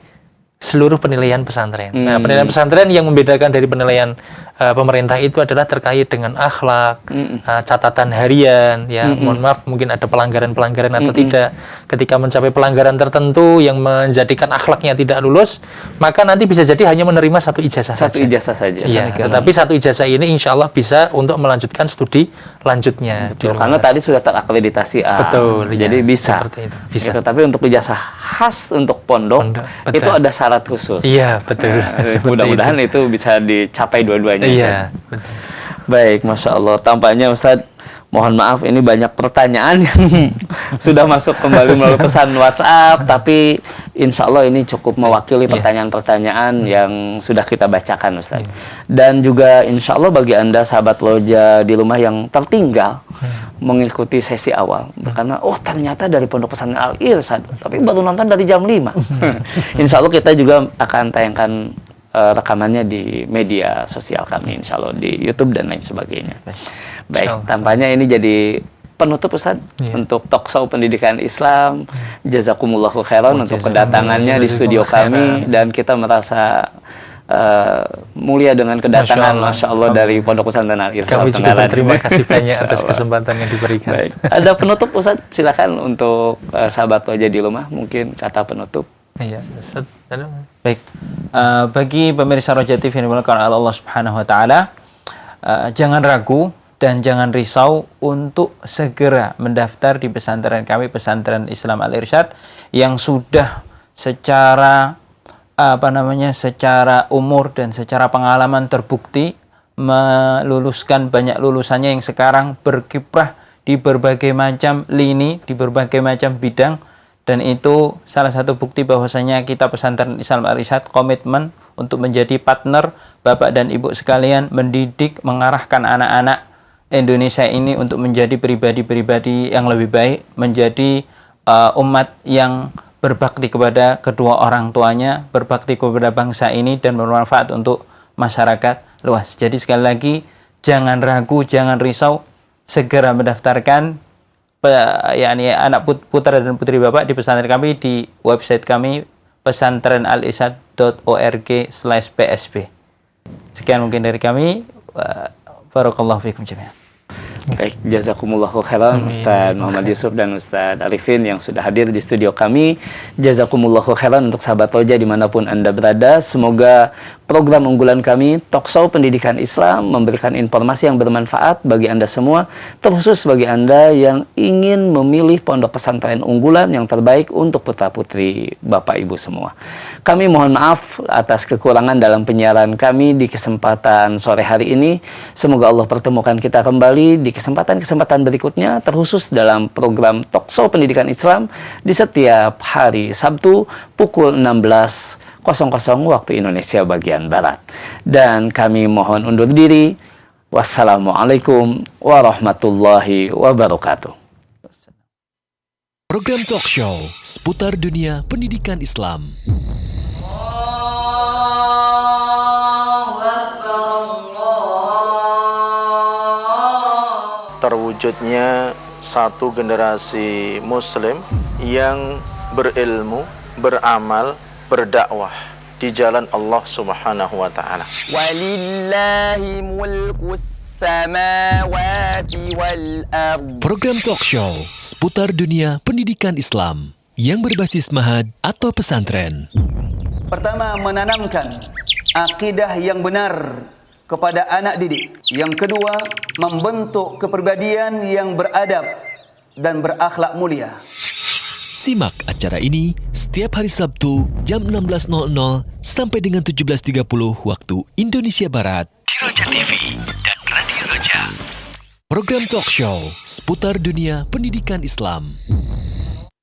seluruh penilaian pesantren. Nah, penilaian pesantren yang membedakan dari penilaian pemerintah itu adalah terkait dengan akhlak, catatan harian, ya, mohon maaf mungkin ada pelanggaran-pelanggaran atau tidak. Ketika mencapai pelanggaran tertentu yang menjadikan akhlaknya tidak lulus, maka nanti bisa jadi hanya menerima 1 ijazah saja. 1 ijazah saja. Iya, tetapi 1 ijazah ini insya Allah bisa untuk melanjutkan studi lanjutnya. Betul, karena tadi sudah terakreditasi A. Betul. Jadi bisa. Seperti itu. Bisa. Gitu, tapi untuk ijazah khas untuk pondok itu ada syarat khusus. Iya, betul. Mudah-mudahan itu bisa dicapai dua-duanya. Iya, betul. Baik, Masya Allah. Tampaknya Ustadz, mohon maaf ini banyak pertanyaan yang sudah masuk kembali melalui pesan WhatsApp, tapi insya Allah ini cukup mewakili pertanyaan-pertanyaan yang sudah kita bacakan, Ustadz. Dan juga insya Allah bagi Anda sahabat Loja di rumah yang tertinggal mengikuti sesi awal, karena ternyata dari Pondok Pesantren Al-Irsyad, tapi baru nonton dari jam 5. Insya Allah kita juga akan tayangkan rekamannya di media sosial kami, insya Allah di YouTube dan lain sebagainya. Baik, tampaknya ini jadi penutup, Ustaz, untuk Talkshow Pendidikan Islam. Jazakumullahu khairan untuk kedatangannya di studio kami, dan kita merasa mulia dengan kedatangan, Masya Allah, dari Pondok Pesantren Al-Irsyad. Kami juga terima kasih banyak atas kesempatan yang diberikan. Baik. Ada penutup, Ustaz? Silakan untuk sahabat Wajah di rumah, mungkin kata penutup. Iya, Ustaz. Baik. Bagi pemirsa Roja TV yang dimuliakan Allah Subhanahu wa taala, jangan ragu dan jangan risau untuk segera mendaftar di pesantren kami, Pesantren Islam Al-Irsyad, yang sudah secara secara umur dan secara pengalaman terbukti meluluskan banyak lulusannya yang sekarang berkiprah di berbagai macam lini, di berbagai macam bidang, dan itu salah satu bukti bahwasanya kita pesantren Islam Al-Irsyad komitmen untuk menjadi partner Bapak dan Ibu sekalian, mendidik, mengarahkan anak-anak Indonesia ini untuk menjadi pribadi-pribadi yang lebih baik, menjadi umat yang berbakti kepada kedua orang tuanya, berbakti kepada bangsa ini, dan bermanfaat untuk masyarakat luas. Jadi sekali lagi, jangan ragu, jangan risau, segera mendaftarkan anak putra dan putri Bapak di pesantren kami di website kami pesantrenalirsyad.org/psb. Sekian mungkin dari kami. Barakallahu fikum jami'an. Baik, jazakumullahu khairan Ustaz Muhammad Yusuf dan Ustaz Arifin yang sudah hadir di studio kami. Jazakumullahu khairan untuk sahabat Roja dimanapun Anda berada. Semoga program unggulan kami, Talkshow Pendidikan Islam, memberikan informasi yang bermanfaat bagi Anda semua, terkhusus bagi Anda yang ingin memilih pondok pesantren unggulan yang terbaik untuk putra-putri Bapak Ibu semua. Kami mohon maaf atas kekurangan dalam penyiaran kami di kesempatan sore hari ini. Semoga Allah pertemukan kita kembali di kesempatan-kesempatan berikutnya, terkhusus dalam program Talkshow Pendidikan Islam di setiap hari Sabtu pukul 16.00 waktu Indonesia bagian Barat. Dan kami mohon undur diri. Wassalamualaikum warahmatullahi wabarakatuh. Program Talkshow seputar dunia pendidikan Islam. Terwujudnya satu generasi muslim yang berilmu, beramal, berdakwah di jalan Allah Subhanahu wa taala. Walillahi mulkus samawati wal ardh. Program Talkshow seputar dunia pendidikan Islam yang berbasis mahad atau pesantren. Pertama, menanamkan akidah yang benar kepada anak didik. Yang kedua, membentuk kepribadian yang beradab dan berakhlak mulia. Simak acara ini setiap hari Sabtu jam 16.00 sampai dengan 17.30 waktu Indonesia Barat di Roja TV dan Radio Roja. Program Talkshow seputar dunia pendidikan Islam.